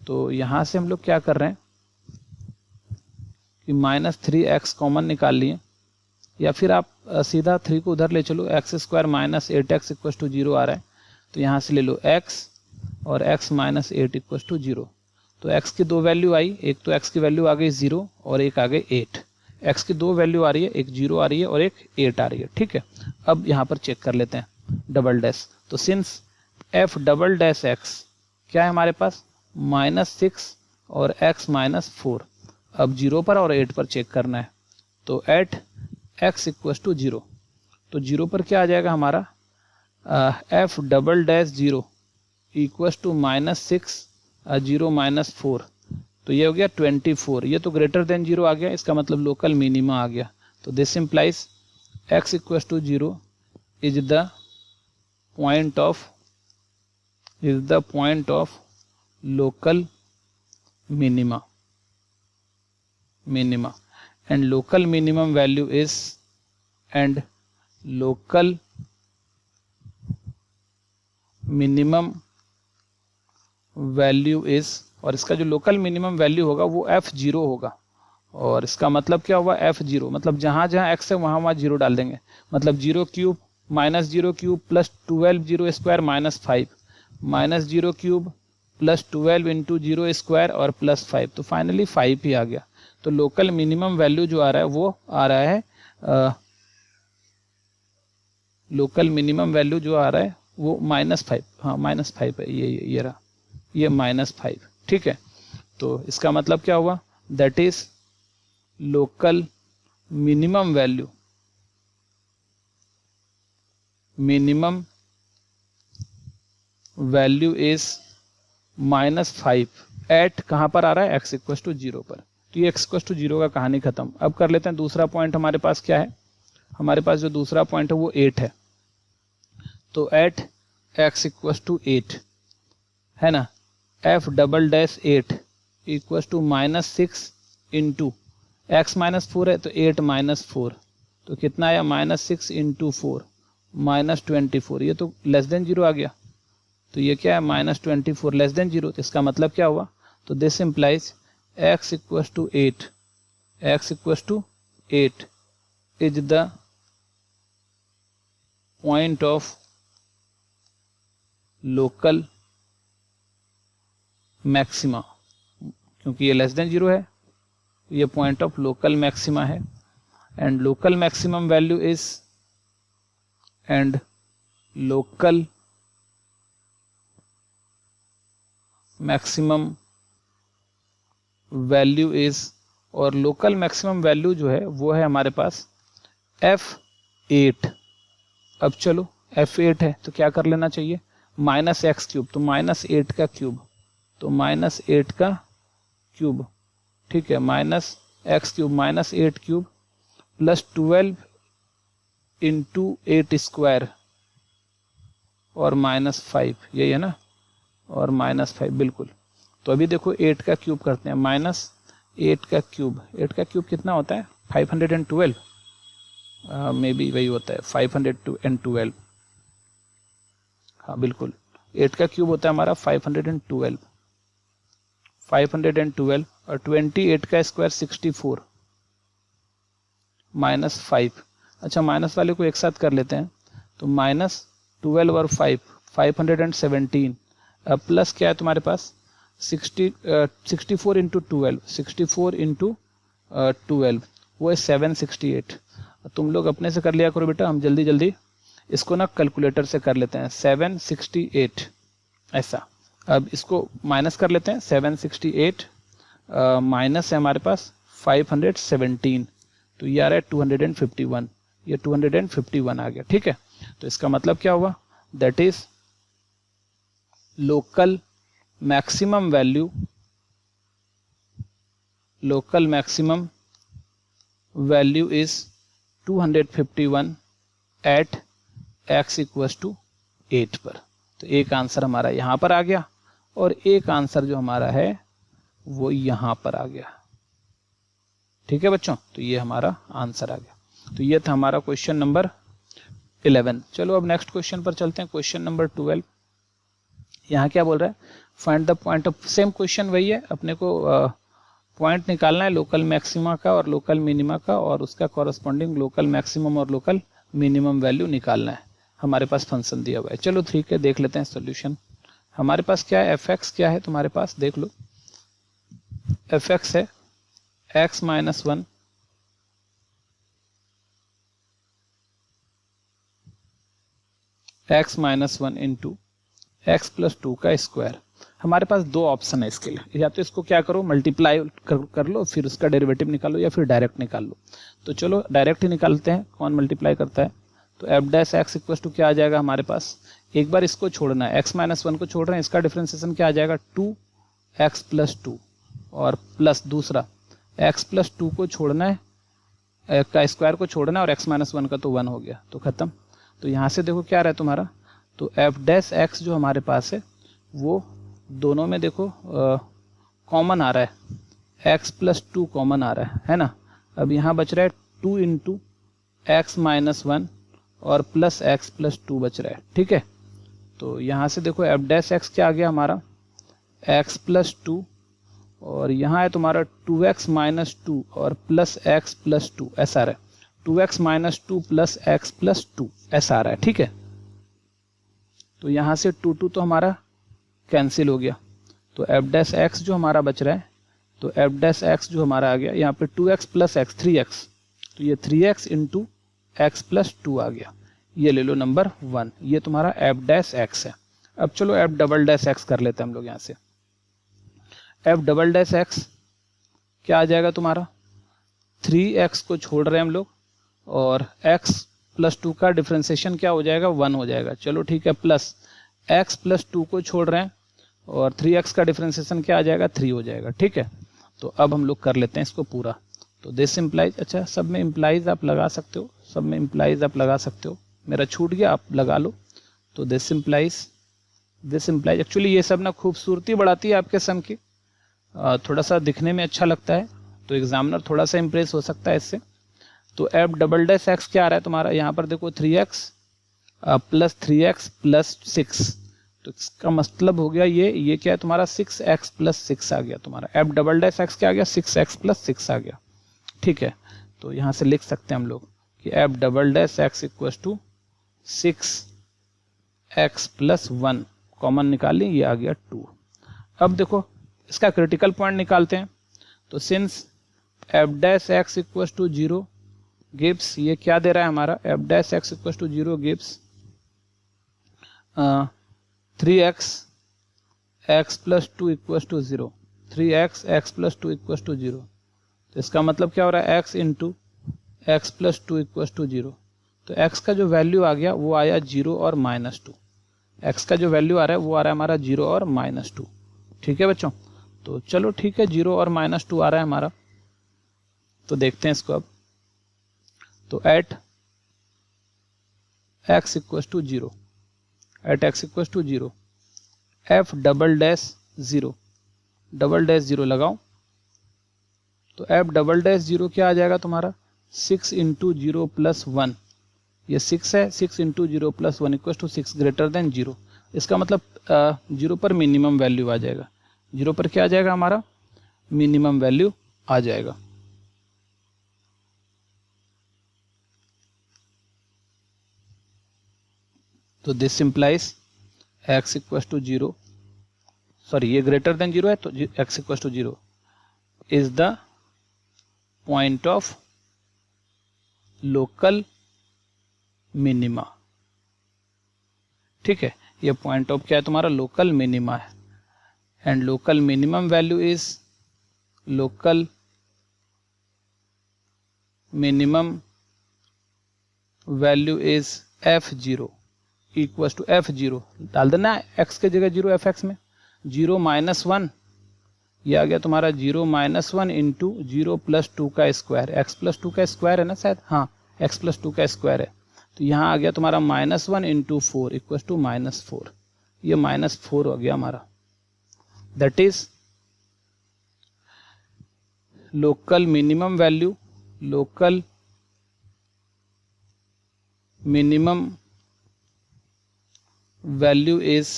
तो यहाँ से हम लोग क्या कर रहे हैं कि -3x कॉमन निकाल लिए, या फिर आप सीधा 3 को उधर ले चलो, x² - 8x इक्वल टू 0 आ रहा है, तो यहाँ से ले लो x और x - 8 इक्वल टू 0। तो x की 2 वैल्यू आई, एक तो x की वैल्यू आ गई 0 और एक आ गई 8। x की 2 वैल्यू आ रही है, एक 0 आ रही है और एक 8 आ रही है, ठीक है। अब यहाँ पर चेक कर लेते हैं डबल डैश। तो सिंस f" क्या है हमारे पास, -6 और x - 4, अब 0 पर और 8 पर चेक करना है। तो एट x इक्वल टू 0, तो 0 पर क्या आ जाएगा हमारा, f" इक्वल टू -6 0 - 4, तो ये हो गया 24। ये तो ग्रेटर देन 0 आ गया, इसका मतलब लोकल मिनिमा आ गया। तो this implies x equal to 0 is the point of local minima, and local minimum value is, and local minimum value is, और इसका जो लोकल मिनिमम वैल्यू होगा वो f0 होगा। और इसका मतलब क्या हुआ, f0 मतलब जहाँ जहाँ x है वहाँ वहाँ 0 डाल देंगे, मतलब 0³ - 0³ + 12 0² - 5, -0³ + 12 × 0² और +5, तो फाइनली 5 ही आ गया। तो लोकल मिनिमम वैल्यू जो आ रहा है वो आ रहा है, लोकल मिनिमम वैल्यू जो आ रहा है वो -5, हाँ -5 है, ये रहा, ये -5, ठीक है। तो इसका मतलब क्या हुआ, that is local minimum value is -5 at, कहाँ पर आ रहा है, x इक्वल टू 0 पर। तो ये x इक्वल टू 0 का कहानी खत्म। अब कर लेते हैं दूसरा पॉइंट, हमारे पास क्या है, हमारे पास जो दूसरा पॉइंट है वो 8 है। तो एट x इक्वल टू 8 है ना, f"8 इक्वल टू -6 × x - 4 है तो 8 - 4, तो कितना आया, -6 × 4 -24, ये तो लेस देन 0 आ गया। तो ये क्या है, -24 लेस देन 0, तो इसका मतलब क्या हुआ, तो this implies x equal to 8 is the point of local maxima, क्योंकि ये लेस देन 0 है, ये पॉइंट ऑफ लोकल मैक्सिमा है। And local maximum value is, and local maximum value is, और लोकल मैक्सिमम वैल्यू जो है वो है हमारे पास f8, अब चलो f8 है तो क्या कर लेना चाहिए, माइनस एक्स क्यूब, तो माइनस 8 का क्यूब, तो माइनस 8 का क्यूब, ठीक है, minus x cube minus 8 cube plus 12 into 8 square और माइनस 5, यही है ना, और माइनस 5 बिल्कुल। तो अभी देखो 8 का क्यूब करते हैं, माइनस 8 का क्यूब, 8 का क्यूब कितना होता है 512, मे बी वही होता है 512, हाँ बिल्कुल 8 का क्यूब होता है हमारा 512 और 28 का स्क्वायर 64 माइनस 5। अच्छा माइनस वाले को एक साथ कर लेते हैं, तो माइनस 12 और 5 517, अब प्लस क्या है तुम्हारे पास 64 इंटू 12, 64 इंटू 12 वो है 768। तुम लोग अपने से कर लिया करो बेटा, हम जल्दी जल्दी इसको ना कैलकुलेटर से कर लेते हैं, 768 ऐसा। अब इसको माइनस कर लेते हैं, 768 माइनस है हमारे पास 517, तो ये आ रहा है 251, ये 251 आ गया, ठीक है। तो इसका मतलब क्या हुआ, that is local maximum value, local maximum value is 251 at x equals to 8 पर। तो एक आंसर हमारा यहाँ पर आ गया और एक आंसर जो हमारा है वो यहाँ पर आ गया, ठीक है बच्चों। तो ये हमारा आंसर आ गया। तो ये था हमारा क्वेश्चन नंबर 11। चलो अब नेक्स्ट क्वेश्चन पर चलते हैं, क्वेश्चन नंबर 12। यहाँ क्या बोल रहा है, find the point of, same question वही है, अपने को पॉइंट निकालना है लोकल मैक्सिमा का और लोकल मिनिमा का, और उसका कॉरस्पॉन्डिंग लोकल मैक्सिमम और लोकल मिनिमम वैल्यू निकालना है। हमारे पास फंक्शन दिया हुआ है, चलो ठीक है देख लेते हैं सॉल्यूशन। हमारे पास क्या है, fx क्या है तुम्हारे पास, देख लो fx है x minus 1 x minus 1 into x plus 2 का स्क्वायर। हमारे पास दो ऑप्शन है इसके लिए, या तो इसको क्या करो मल्टीप्लाई कर लो, फिर उसका डेरिवेटिव निकालो, या फिर डायरेक्ट निकाल लो। तो चलो डायरेक्ट ही निकालते हैं, कौन मल्टीप्लाई करता है। तो F dash x equal to क्या आ जाएगा हमारे पास, एक बार इसको छोड़ना है, एक्स माइनस 1 को छोड़ रहे हैं, इसका डिफ्रेंसिएशन क्या आ जाएगा 2x प्लस 2, और प्लस दूसरा x प्लस 2 को छोड़ना है, का स्क्वायर को छोड़ना है, और x माइनस 1 का तो 1 हो गया, तो खत्म। तो यहाँ से देखो क्या रहा है तुम्हारा, तो एफ डैश एक्स जो हमारे पास है वो दोनों में देखो कॉमन आ रहा है, x प्लस 2 कॉमन आ रहा है ना। अब यहाँ बच रहा है 2 इंटू एक्स माइनस 1 और प्लस एक्स प्लस 2 बच रहा है, ठीक है। तो यहाँ से देखो एफ डैश एक्स क्या आ गया हमारा x प्लस 2, और यहाँ है तुम्हारा 2x माइनस 2 और प्लस x प्लस 2, ऐसा आ रहा है 2x minus 2 plus x plus 2, ऐसा आ रहा है, ठीक है। तो यहाँ से 2 तो हमारा कैंसिल हो गया, तो एफ डैश एक्स जो हमारा बच रहा है, तो एफ डैश एक्स जो हमारा आ गया यहाँ पे 2x प्लस x 3x, तो ये 3x इंटू एक्स प्लस 2 आ गया, ये ले लो नंबर 1, ये तुम्हारा एफ डैश एक्स है। अब चलो एफ डबल डैश एक्स कर लेते हैं हम लोग यहाँ से। एफ डबल डैश एक्स क्या आ जाएगा तुम्हारा, 3x को छोड़ रहे हैं हम लोग, और x प्लस 2 का डिफ्रेंसिएशन क्या हो जाएगा 1 हो जाएगा, चलो ठीक है, प्लस x प्लस 2 को छोड़ रहे हैं और 3x का डिफ्रेंसिएशन क्या आ जाएगा 3 हो जाएगा, ठीक है। तो अब हम लोग कर लेते हैं इसको पूरा। तो दिस इम्प्लाइज, अच्छा सब में इम्प्लाइज आप लगा सकते हो, सब में इम्प्लाइज आप लगा सकते हो, मेरा छूट गया आप लगा लो। तो दिस इम्प्लाइज एक्चुअली ये सब ना खूबसूरती बढ़ाती है आपके सम की, थोड़ा सा दिखने में अच्छा लगता है, तो एग्जामिनर थोड़ा सा इम्प्रेस हो सकता है इससे। तो एफ डबल डैश एक्स क्या आ रहा है तुम्हारा, यहाँ पर देखो 3x प्लस 3x प्लस 6, तो इसका मतलब हो गया ये क्या है तुम्हारा 6x प्लस 6 आ गया तुम्हारा, एफ डबल डैश एक्स क्या आ गया 6x प्लस 6 आ गया, ठीक है। तो यहाँ से लिख सकते हैं हम लोग कि f double dash x equal to 6x plus 1, common निकालें, ये आ गया 2। अब देखो इसका क्रिटिकल पॉइंट निकालते हैं। तो since F dash x equal to 0 gives, ये क्या दे रहा है हमारा, f dash x equal to 0 gives 3x x plus 2 equal to 0, 3x x plus 2 equal to 0। तो इसका मतलब क्या हो रहा है x into x plus 2 equal to 0। तो x का जो वैल्यू आ गया वो आया 0 और -2। x का जो वैल्यू आ रहा है वो आ रहा है हमारा 0 और -2। ठीक है बच्चों, तो चलो ठीक है, 0 और -2 आ रहा है हमारा। तो देखते हैं इसको अब। तो at x equal to 0, at x equal to 0 f double dash 0, double dash 0 लगाओ। तो f डबल डैश 0 क्या आ जाएगा तुम्हारा 6 इंटू 0 प्लस 1, ये 6 है, 6 into 0 plus 1 equal to 6 greater than 0। इसका मतलब 0 पर मिनिमम वैल्यू आ जाएगा, 0 पर क्या आ जाएगा हमारा मिनिमम वैल्यू आ जाएगा। तो this implies x equal to 0, sorry ये ग्रेटर देन 0 है तो x equal to 0 is the point of local minima. ठीक है, ये पॉइंट ऑफ क्या है तुम्हारा लोकल मिनिमा है। And local minimum value is local minimum value is f0 equal to f0 डाल देना x के जगह 0 fx में 0 माइनस 1, ये आ गया तुम्हारा 0 माइनस 1 इंटू 0 प्लस 2 का स्क्वायर, x प्लस 2 का स्क्वायर है ना शायद, हाँ x प्लस 2 का स्क्वायर है। तो यहाँ आ गया तुम्हारा -1 इंटू 4 इक्वल टू -4, ये -4 हो गया हमारा। That is local minimum value, local minimum value is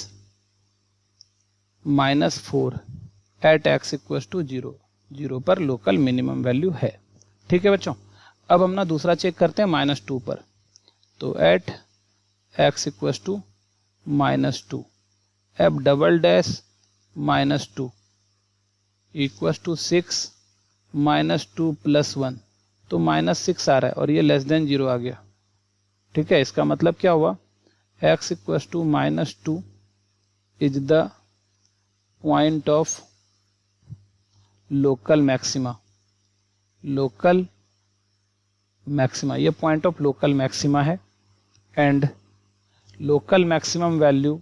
-4 at x equal to 0, 0 पर लोकल मिनिमम वैल्यू है। ठीक है बच्चों, अब हम ना दूसरा चेक करते हैं -2 पर। तो at x equal to -2 f double dash -2 equal to 6 -2 plus 1, तो -6 आ रहा है और ये लेस देन 0 आ गया। ठीक है, इसका मतलब क्या हुआ x equal to -2 is the point of local maxima, local maxima, ये पॉइंट ऑफ लोकल मैक्सिमा है। And local maximum value,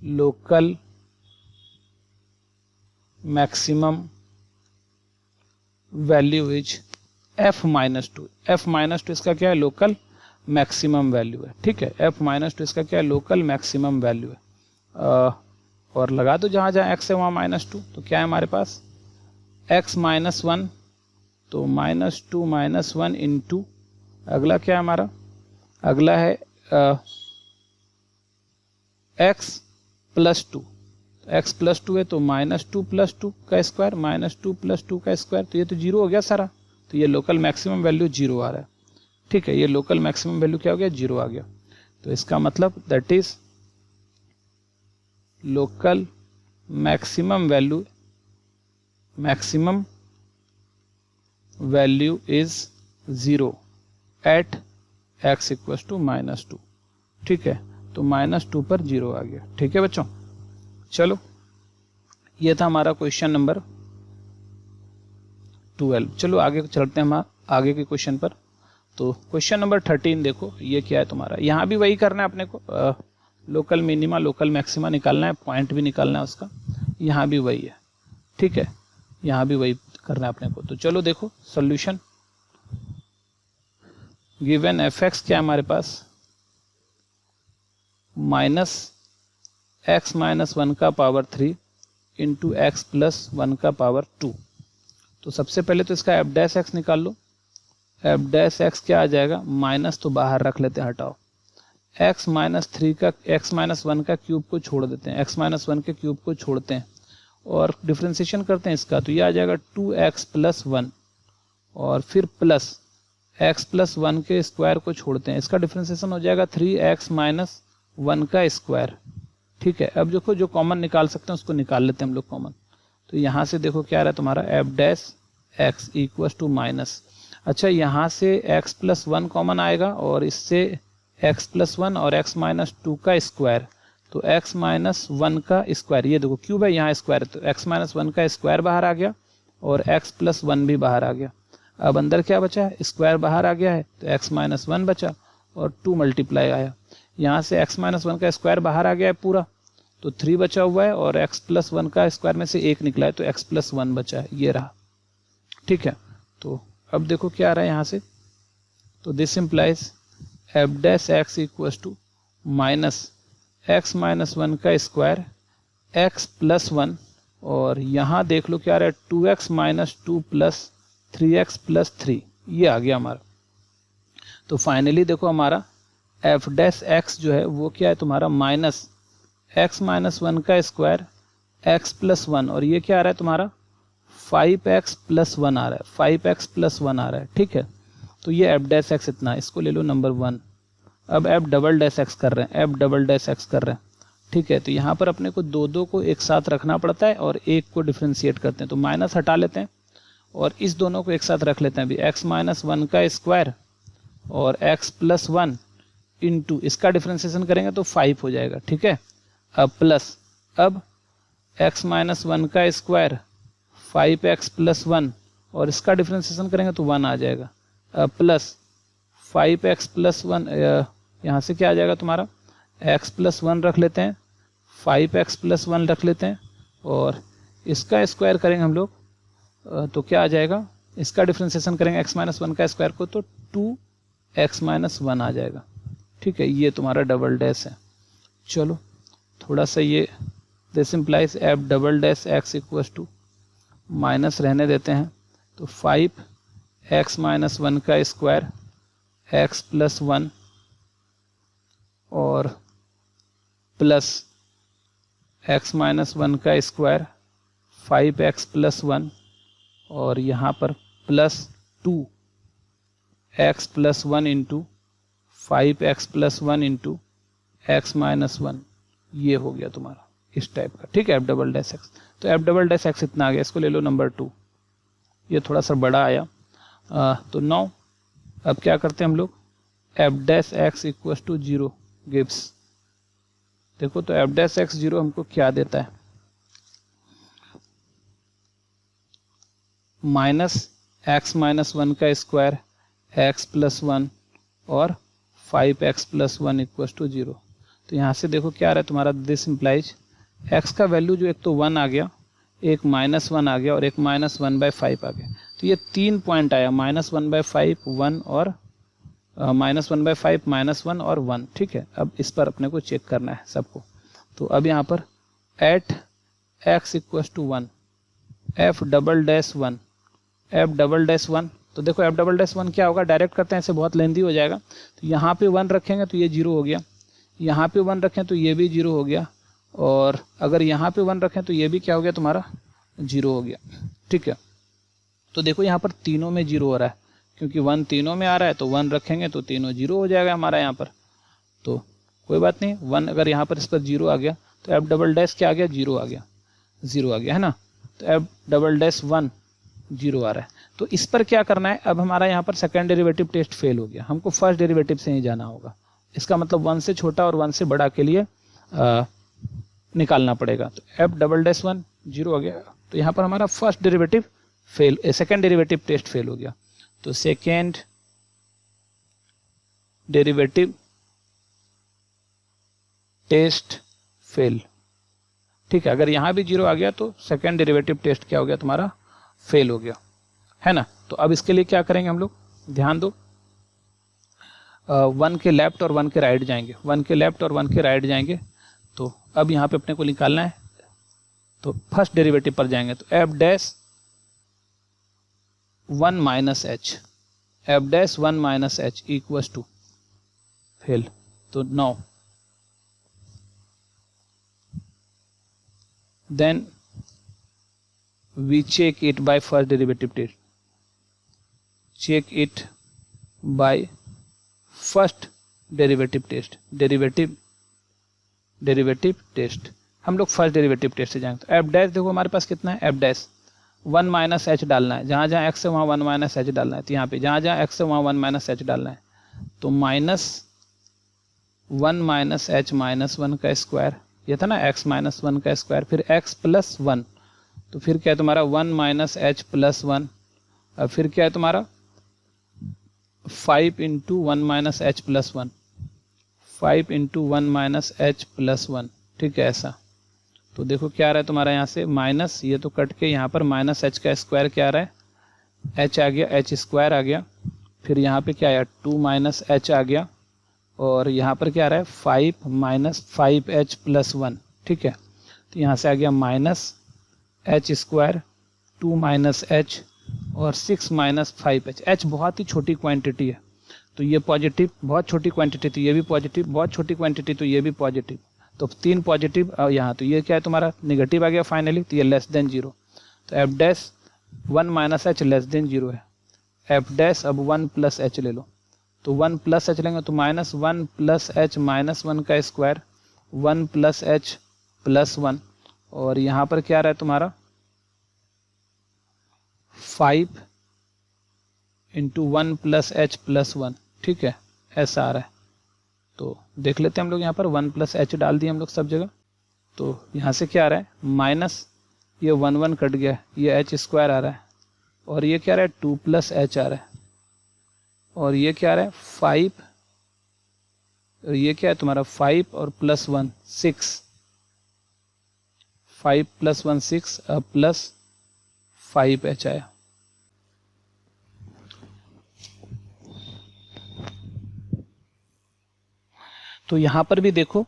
local maximum value is f-2, f-2 इसका क्या है लोकल मैक्सिमम वैल्यू है। ठीक है, f-2 इसका क्या है लोकल मैक्सिमम वैल्यू है। और लगा दो जहाँ जहाँ x है वहाँ -2, तो क्या है हमारे पास x -1, तो -2 -1 इंटू अगला क्या है हमारा, अगला है x प्लस 2, x प्लस 2 है तो -2 प्लस 2 का स्क्वायर, -2 प्लस 2 का स्क्वायर, तो ये तो 0 हो गया सारा। तो ये लोकल मैक्सिमम वैल्यू 0 आ रहा है। ठीक है, ये लोकल मैक्सिमम वैल्यू क्या हो गया 0 आ गया। तो इसका मतलब that is local maximum value, maximum value is 0 at x equal to -2। ठीक है, तो -2 पर 0 आ गया। ठीक है बच्चों, चलो ये था हमारा क्वेश्चन नंबर 12। चलो आगे चलते हैं हम आगे के क्वेश्चन पर। तो क्वेश्चन नंबर 13 देखो, ये क्या है तुम्हारा, यहाँ भी वही करना है अपने को, लोकल मिनिमा लोकल मैक्सिमा निकालना है, पॉइंट भी निकालना है उसका, यहाँ भी वही है। ठीक है, यहाँ भी वही करना है अपने को। तो चलो देखो सॉल्यूशन, गिवन fx क्या है हमारे पास -x - 1 का पावर 3 इंटू x प्लस 1 का पावर 2। तो सबसे पहले तो इसका f' निकाल लो। f' क्या आ जाएगा, माइनस तो बाहर रख लेते हैं, हटाओ। x - 1 का क्यूब को छोड़ देते हैं, x - 1 के क्यूब को छोड़ते हैं और डिफ्रेंसिएशन करते हैं इसका, तो ये आ जाएगा 2x प्लस 1 और फिर प्लस x प्लस 1 के स्क्वायर को छोड़ते हैं, इसका डिफ्रेंसिएशन हो जाएगा 3x माइनस 1 का स्क्वायर। ठीक है, अब देखो जो कॉमन निकाल सकते हैं उसको निकाल लेते हैं हम लोग कॉमन। तो यहाँ से देखो क्या आ रहा है तुम्हारा f' इक्वल टू माइनस, अच्छा यहाँ से x प्लस 1 कॉमन आएगा और इससे x प्लस 1 और x माइनस 2 का स्क्वायर, तो x माइनस 1 का स्क्वायर, ये देखो क्यूब है यहाँ स्क्वायर, तो x माइनस 1 का स्क्वायर बाहर आ गया और x प्लस 1 भी बाहर आ गया। अब अंदर क्या बचा है, स्क्वायर बाहर आ गया है तो x माइनस 1 बचा और 2 मल्टीप्लाई आया, यहाँ से x माइनस 1 का स्क्वायर बाहर आ गया है पूरा, तो 3 बचा हुआ है, और x प्लस 1 का स्क्वायर में से 1 निकला है, तो x प्लस 1 बचा है, ये रहा। ठीक है, तो अब देखो क्या आ रहा है यहाँ से, तो this implies f dash x equals to minus x minus 1 का स्क्वायर x प्लस 1, और यहाँ देख लो क्या आ रहा है 2x minus 2 plus 3x plus 3, ये आ गया हमारा। तो फाइनली देखो हमारा एफ डैश एक्स जो है वो क्या है तुम्हारा माइनस x माइनस 1 का स्क्वायर x प्लस 1, और ये क्या आ रहा है तुम्हारा 5x प्लस 1 आ रहा है, 5x प्लस 1 आ रहा है। ठीक है, तो ये एफ डैश एक्स इतना, इसको ले लो नंबर 1। अब एफ डबल डैश एक्स कर रहे हैं, एफ डबल डैश एक्स कर रहे हैं। ठीक है, तो यहाँ पर अपने को दो को एक साथ रखना पड़ता है और एक को डिफ्रेंशिएट करते हैं, तो माइनस हटा लेते हैं और इस दोनों को एक साथ रख लेते हैं अभी, x माइनस 1 का स्क्वायर और x प्लस 1 इंटू इसका डिफ्रेंशिएशन करेंगे तो 5 हो जाएगा। ठीक है, अब प्लस, अब x माइनस 1 का स्क्वायर 5x प्लस 1 और इसका डिफ्रेंशिएशन करेंगे तो 1 आ जाएगा, अब प्लस 5x प्लस 1, यहाँ से क्या आ जाएगा तुम्हारा x प्लस 1 रख लेते हैं, 5x प्लस 1 रख लेते हैं, और इसका स्क्वायर करेंगे हम लोग तो क्या आ जाएगा, इसका डिफ्रेंशिएशन करेंगे x माइनस 1 का स्क्वायर को तो 2x माइनस 1 आ जाएगा। ठीक है, ये तुम्हारा डबल डैश है। चलो थोड़ा सा ये this implies f double dash x equals to minus रहने देते हैं, तो 5x माइनस 1 का स्क्वायर x प्लस 1 और प्लस x माइनस 1 का स्क्वायर 5x प्लस 1 और यहाँ पर plus 2x plus 1 into 5x plus 1 into x minus 1, ये हो गया तुम्हारा इस टाइप का। ठीक है, एफ डबल डैश एक्स, तो एफ डबल डैश एक्स इतना आ गया, इसको ले लो नंबर 2, ये थोड़ा सा बड़ा आया। तो 9, अब क्या करते हैं हम लोग, F dash x equals to 0 gives, देखो तो एफ डैश एक्स 0 हमको क्या देता है, माइनस x माइनस 1 का स्क्वायर x प्लस 1 और 5x प्लस 1 इक्वल्स टू 0। तो यहाँ से देखो क्या आ रहा है तुम्हारा, दिस इम्प्लाइज x का वैल्यू जो एक तो 1 आ गया, एक माइनस 1 आ गया और एक माइनस 1/5 आ गया, तो ये 3 पॉइंट आया, माइनस 1/5 1 और माइनस 1/5 माइनस 1 और 1। ठीक है, अब इस पर अपने को चेक करना है सबको, तो अब यहाँ पर at x equals to 1 f double dash 1, f double dash 1, तो देखो एफ डबल डैश 1 क्या होगा, डायरेक्ट करते हैं, ऐसे बहुत लेंदी हो जाएगा। तो यहाँ पे 1 रखेंगे तो ये 0 हो गया, यहाँ पे 1 रखें तो ये भी 0 हो गया, और अगर यहाँ पे 1 रखें तो ये भी क्या हो गया तुम्हारा 0 हो गया। ठीक है, तो देखो यहाँ पर तीनों में 0 हो रहा है, क्योंकि 1 तीनों में आ रहा है, तो 1 रखेंगे तो तीनों 0 हो जाएगा हमारा यहाँ पर। तो कोई बात नहीं, 1 अगर यहाँ पर इस पर 0 आ गया तो एफ डबल डैश क्या आ गया, 0 आ गया, 0 आ गया है ना, तो एफ डबल डैश 1 0 आ रहा है। तो इस पर क्या करना है, अब हमारा यहाँ पर सेकंड डेरिवेटिव टेस्ट फेल हो गया, हमको फर्स्ट डेरिवेटिव से ही जाना होगा, इसका मतलब 1 से छोटा और 1 से बड़ा के लिए निकालना पड़ेगा। तो एफ डबल डैश 1 0 हो गया, तो यहाँ पर हमारा first derivative fail, second derivative test fail हो गया, तो सेकंड डेरिवेटिव टेस्ट फेल। ठीक है, अगर यहाँ भी 0 आ गया तो सेकंड डेरिवेटिव टेस्ट क्या हो गया तुम्हारा, फेल हो गया, है ना। तो अब इसके लिए क्या करेंगे हम लोग, ध्यान दो, 1 के लेफ्ट और 1 के राइट जाएंगे, 1 के लेफ्ट और 1 के राइट जाएंगे। तो अब यहाँ पे अपने को निकालना है, तो फर्स्ट डेरिवेटिव पर जाएंगे, तो F dash 1 minus h, f dash 1 minus h equals to fail. तो 9 then we check it by first derivative test, check it by first derivative test, derivative test, हम लोग फर्स्ट डेरिवेटिव टेस्ट से जाएंगे। तो एफ डैश देखो हमारे पास कितना है, एफ डैश 1 माइनस एच डालना है, जहाँ जहाँ एक्स है वहाँ 1 माइनस एच डालना है, तो यहाँ पे जहाँ जहाँ एक्स है वहाँ 1 माइनस एच डालना है, तो माइनस 1 माइनस एच माइनस 1 का स्क्वायर, ये था ना x माइनस 1 का स्क्वायर, फिर x प्लस 1, तो फिर क्या है तुम्हारा 1 माइनस एच प्लस 1, अब फिर क्या है तुम्हारा 5 into 1 minus H plus 1, 5 into 1 minus H plus 1, ठीक है ऐसा। तो देखो क्या आ रहा है तुम्हारा यहाँ से माइनस, ये तो कट के यहाँ पर माइनस एच का स्क्वायर क्या आ रहा है, एच आ गया, एच स्क्वायर आ गया, फिर यहाँ पे क्या आया 2 माइनस एच आ गया, और यहाँ पर क्या आ रहा है 5 माइनस 5h प्लस 1, ठीक है। तो यहाँ से आ गया minus H square 2 minus H और 6 माइनस 5h। एच बहुत ही छोटी क्वांटिटी है तो ये पॉजिटिव, बहुत छोटी क्वांटिटी तो ये भी पॉजिटिव, बहुत छोटी क्वांटिटी तो ये भी पॉजिटिव, तो 3 पॉजिटिव यहाँ। तो ये क्या है तुम्हारा निगेटिव आ गया फाइनली, तो ये लेस देन 0। तो F dash 1 minus H less than 0 है। एफ डैश अब 1 प्लस एच ले लो, तो 1 प्लस एच लेंगे तो माइनस 1 प्लस एच माइनस 1 का स्क्वायर 1 प्लस एच प्लस 1, और यहाँ पर क्या आ रहा है तुम्हारा 5 इंटू 1 प्लस एच प्लस 1, ठीक है ऐसा आ रहा है। तो देख लेते हैं हम लोग यहाँ पर 1 प्लस एच डाल दिए हम लोग सब जगह, तो यहाँ से क्या आ रहा है माइनस, ये 1 1 कट गया, ये एच स्क्वायर आ रहा है, और ये क्या आ रहा है 2 प्लस एच आ रहा है, और ये क्या आ रहा है 5, और ये क्या है तुम्हारा 5 और प्लस 1 6, 5 प्लस 1 6 प्लस 5h आया। तो यहाँ पर भी देखो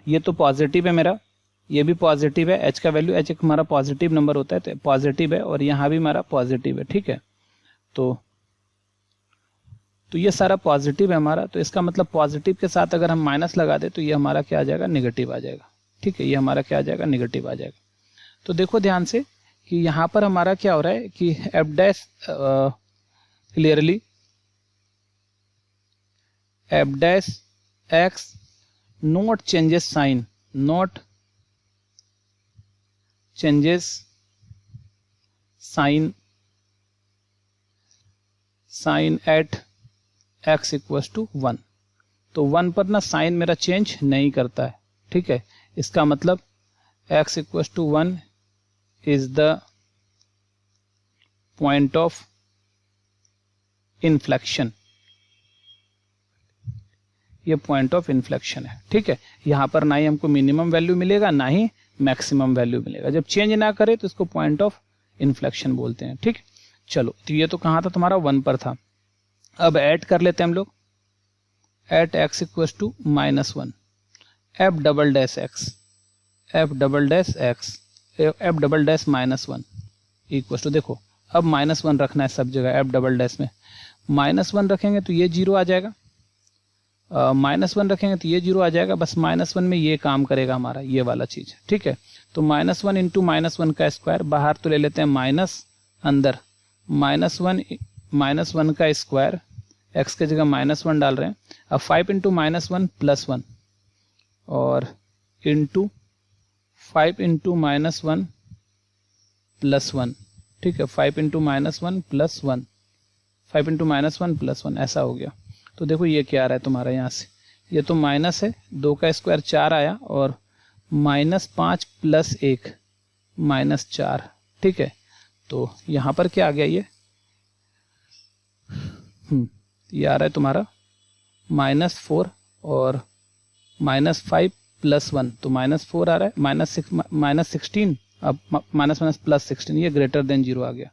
ये तो पॉजिटिव है मेरा, ये भी पॉजिटिव है, एच का वैल्यू, एच एक हमारा पॉजिटिव नंबर होता है तो पॉजिटिव है, और यहाँ भी हमारा पॉजिटिव है, ठीक है। तो ये सारा पॉजिटिव है हमारा, तो इसका मतलब पॉजिटिव के साथ अगर हम माइनस लगा दे तो ये हमारा क्या आ जाएगा निगेटिव आ जाएगा, ठीक है, ये हमारा क्या आ जाएगा निगेटिव आ जाएगा। तो देखो ध्यान से कि यहाँ पर हमारा क्या हो रहा है कि F dash clearly F dash x not changes sign, not changes sign at x equals to 1, तो 1 पर ना साइन मेरा चेंज नहीं करता है, ठीक है। इसका मतलब x equals to 1 is the point of inflection, ये पॉइंट ऑफ इन्फ्लेक्शन है, ठीक है। यहाँ पर ना ही हमको मिनिमम वैल्यू मिलेगा ना ही मैक्सिमम वैल्यू मिलेगा, जब चेंज ना करे तो इसको पॉइंट ऑफ इन्फ्लेक्शन बोलते हैं, ठीक। चलो तो ये तो कहाँ था तुम्हारा 1 पर था। अब ऐड कर लेते हैं हम लोग, at x equals to -1 f double dash x, f double dash x, f double dash -1 equals to, देखो अब -1 रखना है सब जगह, एफ डबल डैश में -1 रखेंगे तो ये 0 आ जाएगा, -1 रखेंगे तो ये 0 आ जाएगा, बस -1 में ये काम करेगा हमारा ये वाला चीज, ठीक है। तो -1 इंटू -1 का स्क्वायर, बाहर तो ले लेते हैं माइनस, अंदर -1 का स्क्वायर, x की जगह -1 डाल रहे हैं। अब 5 इंटू -1 प्लस 1, और इंटू 5 इंटू -1 प्लस 1, ठीक है, 5 इंटू -1 प्लस 1, 5 इंटू -1 प्लस 1 ऐसा हो गया। तो देखो ये क्या आ रहा है तुम्हारा यहाँ से, ये तो माइनस है, 2 का स्क्वायर 4 आया, और -5 प्लस 1 -4, ठीक है। तो यहाँ पर क्या आ गया ये आ रहा है तुम्हारा -4 और -5 प्लस 1, तो -4 आ रहा है, -16, अब माइनस प्लस 16, ये ग्रेटर देन 0 आ गया।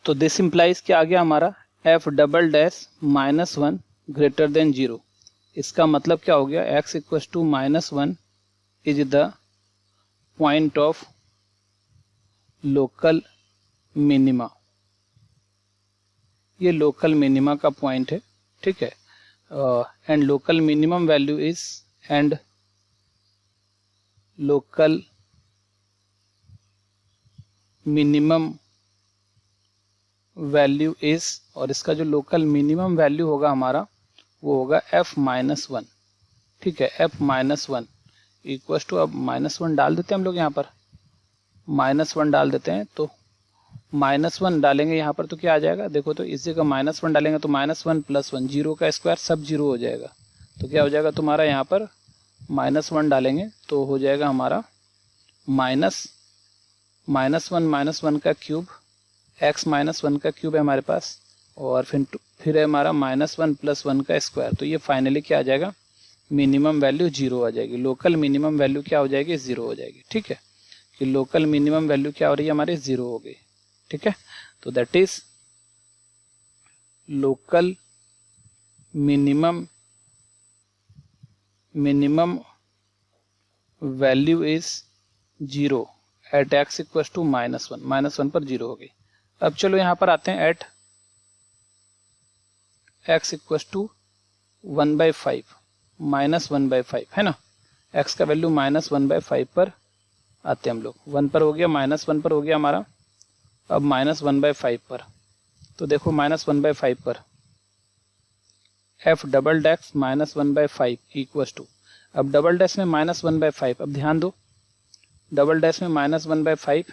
तो दिस इंप्लाइज क्या आ गया हमारा, F double dash -1 greater than 0। इसका मतलब क्या हो गया, x equals to -1 is the point of local minima, ये लोकल मिनिमा का पॉइंट है, ठीक है। And local minimum value is, and local minimum value is, और इसका जो लोकल मिनिमम वैल्यू होगा हमारा वो होगा f-1, ठीक है, f-1 इक्वल्स टू, अब -1 डाल देते हैं हम लोग यहाँ पर, -1 डाल देते हैं, तो -1 डालेंगे यहाँ पर तो क्या आ जाएगा, देखो तो इस जगह -1 डालेंगे तो -1 प्लस 1, 0 का स्क्वायर सब 0 हो जाएगा, तो क्या हो जाएगा तुम्हारा यहाँ पर -1 डालेंगे तो हो जाएगा हमारा -1 का क्यूब x माइनस 1 का क्यूब है हमारे पास, और फिर है हमारा -1 + 1 का स्क्वायर। तो ये फाइनली क्या आ जाएगा, मिनिमम वैल्यू 0 आ जाएगी। लोकल मिनिमम वैल्यू क्या हो जाएगी, 0 हो जाएगी। ठीक है, कि लोकल मिनिमम वैल्यू क्या हो रही है हमारी, 0 हो गई। ठीक है, तो that is local minimum value is 0 at x equal to -1, -1 पर 0 हो गई। अब चलो यहाँ पर आते हैं एट x इक्वल टू 1/5, -1/5 है ना, x का वैल्यू -1/5 पर आते हैं हम लोग। 1 पर हो गया, -1 पर हो गया हमारा, अब -1/5 पर। तो देखो -1/5 पर f double dash -1/5 equal to, अब डबल डैश में -1/5, अब ध्यान दो डबल डैश में -1/5,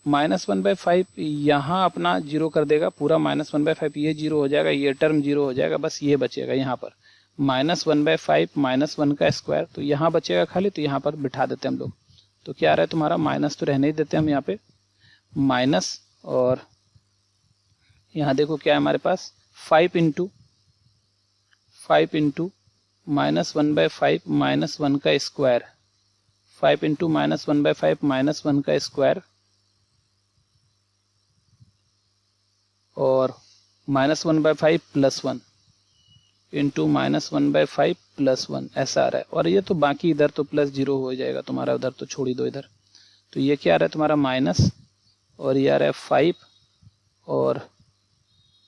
-1/5 यहाँ अपना 0 कर देगा, पूरा -1/5 ये 0 हो जाएगा, ये टर्म 0 हो जाएगा, बस ये बचेगा यहाँ पर -1/5 -1 का स्क्वायर। तो यहाँ बचेगा खाली, तो यहाँ पर बिठा देते हैं हम लोग। तो क्या आ रहा है तुम्हारा, माइनस तो रहने ही देते हैं हम यहाँ पे माइनस, और यहाँ देखो क्या है हमारे पास 5 इंटू -1/5 -1 का स्क्वायर, 5 इंटू -1/5 -1 का स्क्वायर, और -1/5 + 1 इंटू -1/5 + 1 ऐसा आ रहा है। और ये तो बाकी इधर तो +0 हो जाएगा तुम्हारा, उधर तो छोड़ ही दो इधर। तो ये क्या आ रहा है तुम्हारा माइनस, और ये आ रहा है 5, और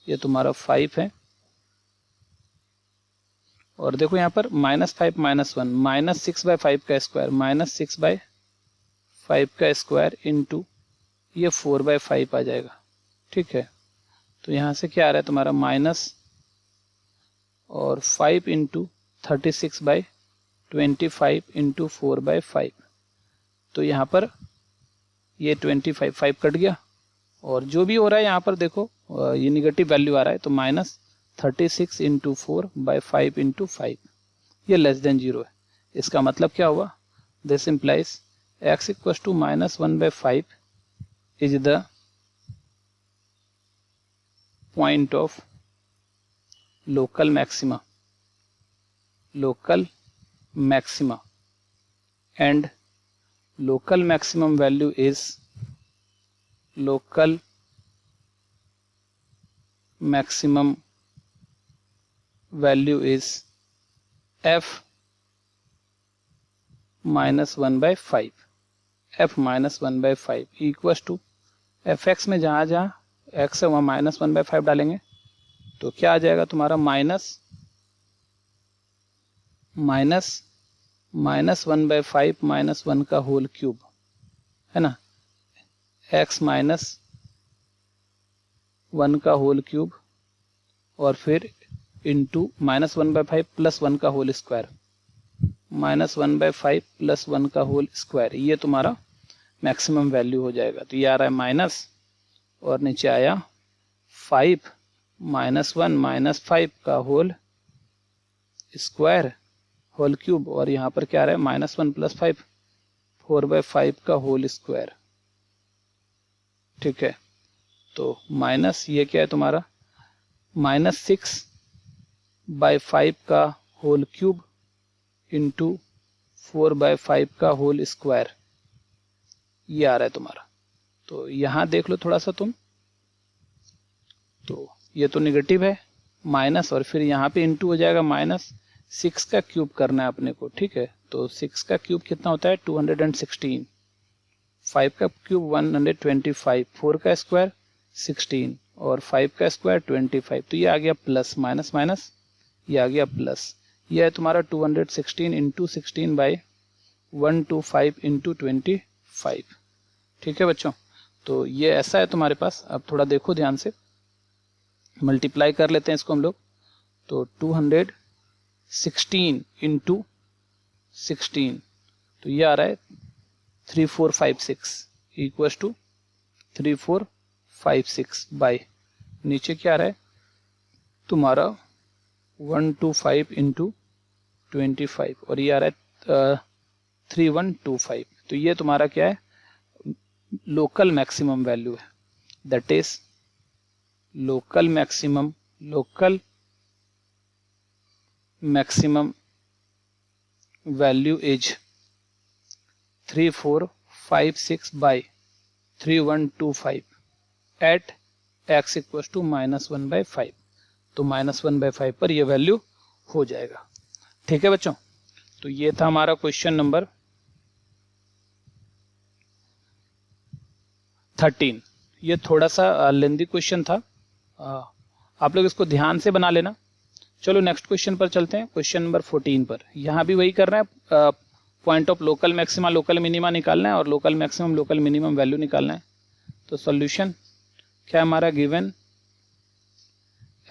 ये तुम्हारा 5 है, और देखो यहाँ पर -5 -1 -6/5 का स्क्वायर, -6/5 का स्क्वायर इंटू ये 4/5 आ जाएगा। ठीक है, तो यहाँ से क्या आ रहा है तुम्हारा माइनस, और 5 इंटू 36/25 इंटू 4/5। तो यहाँ पर ये 25 5 कट गया, और जो भी हो रहा है यहाँ पर देखो ये निगेटिव वैल्यू आ रहा है, तो -36 इंटू 4/5 इंटू 5, ये लेस देन 0 है। इसका मतलब क्या हुआ, this implies x equal to -1/5 is the point of local maxima and local maximum value is f -1/5, f -1/5 equal to fx में जहाँ x है वहाँ -1/5 डालेंगे, तो क्या आ जाएगा तुम्हारा -1/5 -1 का होल क्यूब, है ना, x -1 का होल क्यूब, और फिर इंटू -1/5 + 1 का होल स्क्वायर, -1/5 + 1 का होल स्क्वायर, ये तुम्हारा मैक्सिमम वैल्यू हो जाएगा। तो ये आ रहा है माइनस, और नीचे आया 5 -1 -5 का होल स्क्वायर होल क्यूब, और यहाँ पर क्या आ रहा है -1 + 5 4/5 का होल स्क्वायर। ठीक है, तो माइनस ये क्या है तुम्हारा -6/5 का होल क्यूब इंटू 4/5 का होल स्क्वायर, ये आ रहा है तुम्हारा। तो यहाँ देख लो थोड़ा सा तुम, तो ये तो निगेटिव है माइनस, और फिर यहाँ पे इंटू हो जाएगा -6 का क्यूब करना है अपने को। ठीक है, तो 6 का क्यूब कितना होता है 216, 5 का क्यूब 125, 4 का स्क्वायर 16, और 5 का स्क्वायर 25। तो ये आ गया प्लस, माइनस माइनस ये आ गया प्लस, ये है तुम्हारा 216 इंटू 16/125 इंटू 25। ठीक है बच्चों, तो ये ऐसा है तुम्हारे पास। अब थोड़ा देखो ध्यान से, मल्टीप्लाई कर लेते हैं इसको हम लोग। तो 216 इंटू 16, तो ये आ रहा है 3456 इक्वल टू 3456 बाय नीचे क्या आ रहा है तुम्हारा 125 इंटू 25, और ये आ रहा है 3125। तो ये तुम्हारा क्या है लोकल मैक्सिमम वैल्यू है, that is local maximum value is 3456 by 3125 at x equal to -1/5। तो -1/5 पर यह वैल्यू हो जाएगा। ठीक है बच्चों, तो ये था हमारा क्वेश्चन नंबर 13। ये थोड़ा सा लेंदी क्वेश्चन था, आप लोग इसको ध्यान से बना लेना। चलो नेक्स्ट क्वेश्चन पर चलते हैं, क्वेश्चन नंबर 14 पर। यहाँ भी वही कर रहे हैं, point of local maxima local minima निकालना है और local maximum local minimum value निकालना है। तो सॉल्यूशन क्या हमारा गिवन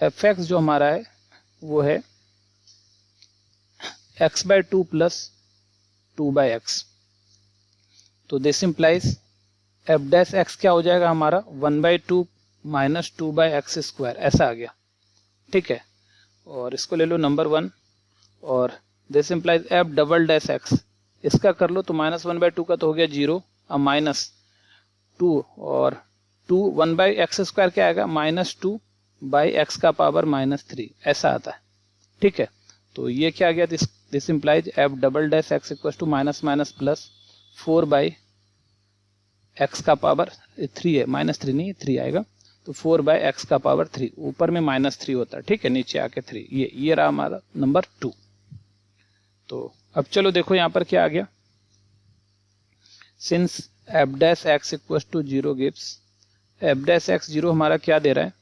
fx जो हमारा है वो है x/2 + 2/x। तो दिस इम्प्लाइज f' क्या हो जाएगा हमारा 1/2 - 2/x², ऐसा आ गया। ठीक है, और इसको ले लो नंबर 1, और दिस इम्प्लाइज f"x, इसका कर लो तो -1/2 का तो हो गया 0, अब -2 और 2 1/x² क्या आएगा -2/x का पावर -3, ऐसा आता है। ठीक है, तो ये क्या आ गया, this implies f"x equal to -- 4/x का पावर 3 है, -3 नहीं 3 आएगा, तो 4/x का पावर 3, ऊपर में -3 होता है। ठीक है, नीचे आके 3, ये रहा हमारा नंबर 2। तो अब चलो देखो यहाँ पर क्या आ गया, सिंस f'(x = 0 गिव्स f'(x 0 हमारा क्या दे रहा है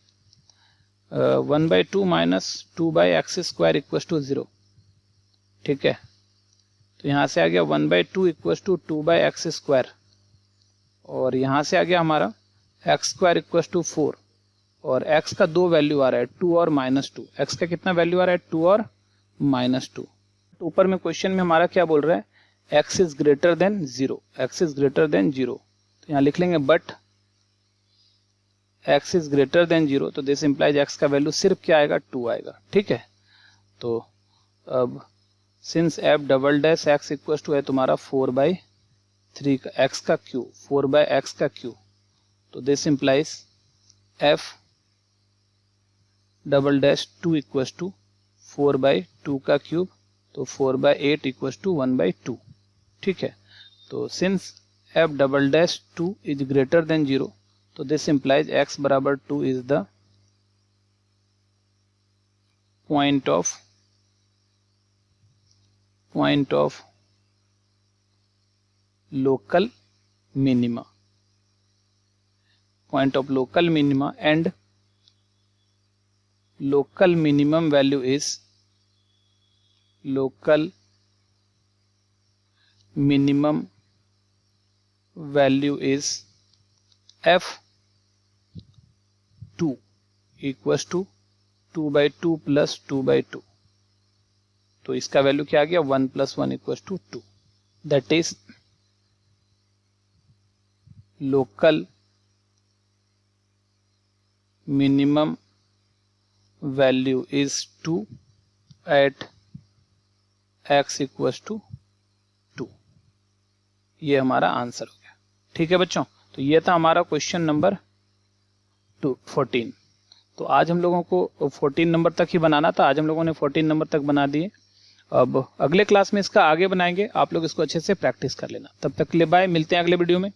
1/2 - 2/x² = 0। ठीक है, तो यहाँ से आ गया 1/2 = 2/x², और यहाँ से आ गया हमारा x² = 4, और x का 2 वैल्यू आ रहा है 2 और -2। x का कितना वैल्यू आ रहा है 2 और -2। ऊपर में क्वेश्चन में हमारा क्या बोल रहा है x is greater than 0, x is greater than 0। तो यहाँ लिख लेंगे but x is greater than 0, तो दिस इम्प्लाइज x का वैल्यू सिर्फ क्या आएगा 2 आएगा। ठीक है, तो अब सिंस f'(x = है तुम्हारा 4/3 का x का क्यूब, 4/x का क्यूब, तो दिस इम्प्लाइज f'(2 = 4/2 का क्यूब, तो 4/8 = 1/2। ठीक है, तो since f'(2 is greater than 0, तो this implies x = 2 is the point of local minima, point of local minima, and local minimum value is f2 = 2/2 + 2/2। तो इसका वैल्यू क्या आ गया 1 + 1 = 2, that is local minimum value is 2 at x = 2। ये हमारा आंसर हो गया। ठीक है बच्चों, तो ये था हमारा क्वेश्चन नंबर 14। तो आज हम लोगों को 14 नंबर तक ही बनाना था, आज हम लोगों ने 14 नंबर तक बना दिए। अब अगले क्लास में इसका आगे बनाएंगे, आप लोग इसको अच्छे से प्रैक्टिस कर लेना। तब तक के लिए बाय, मिलते हैं अगले वीडियो में।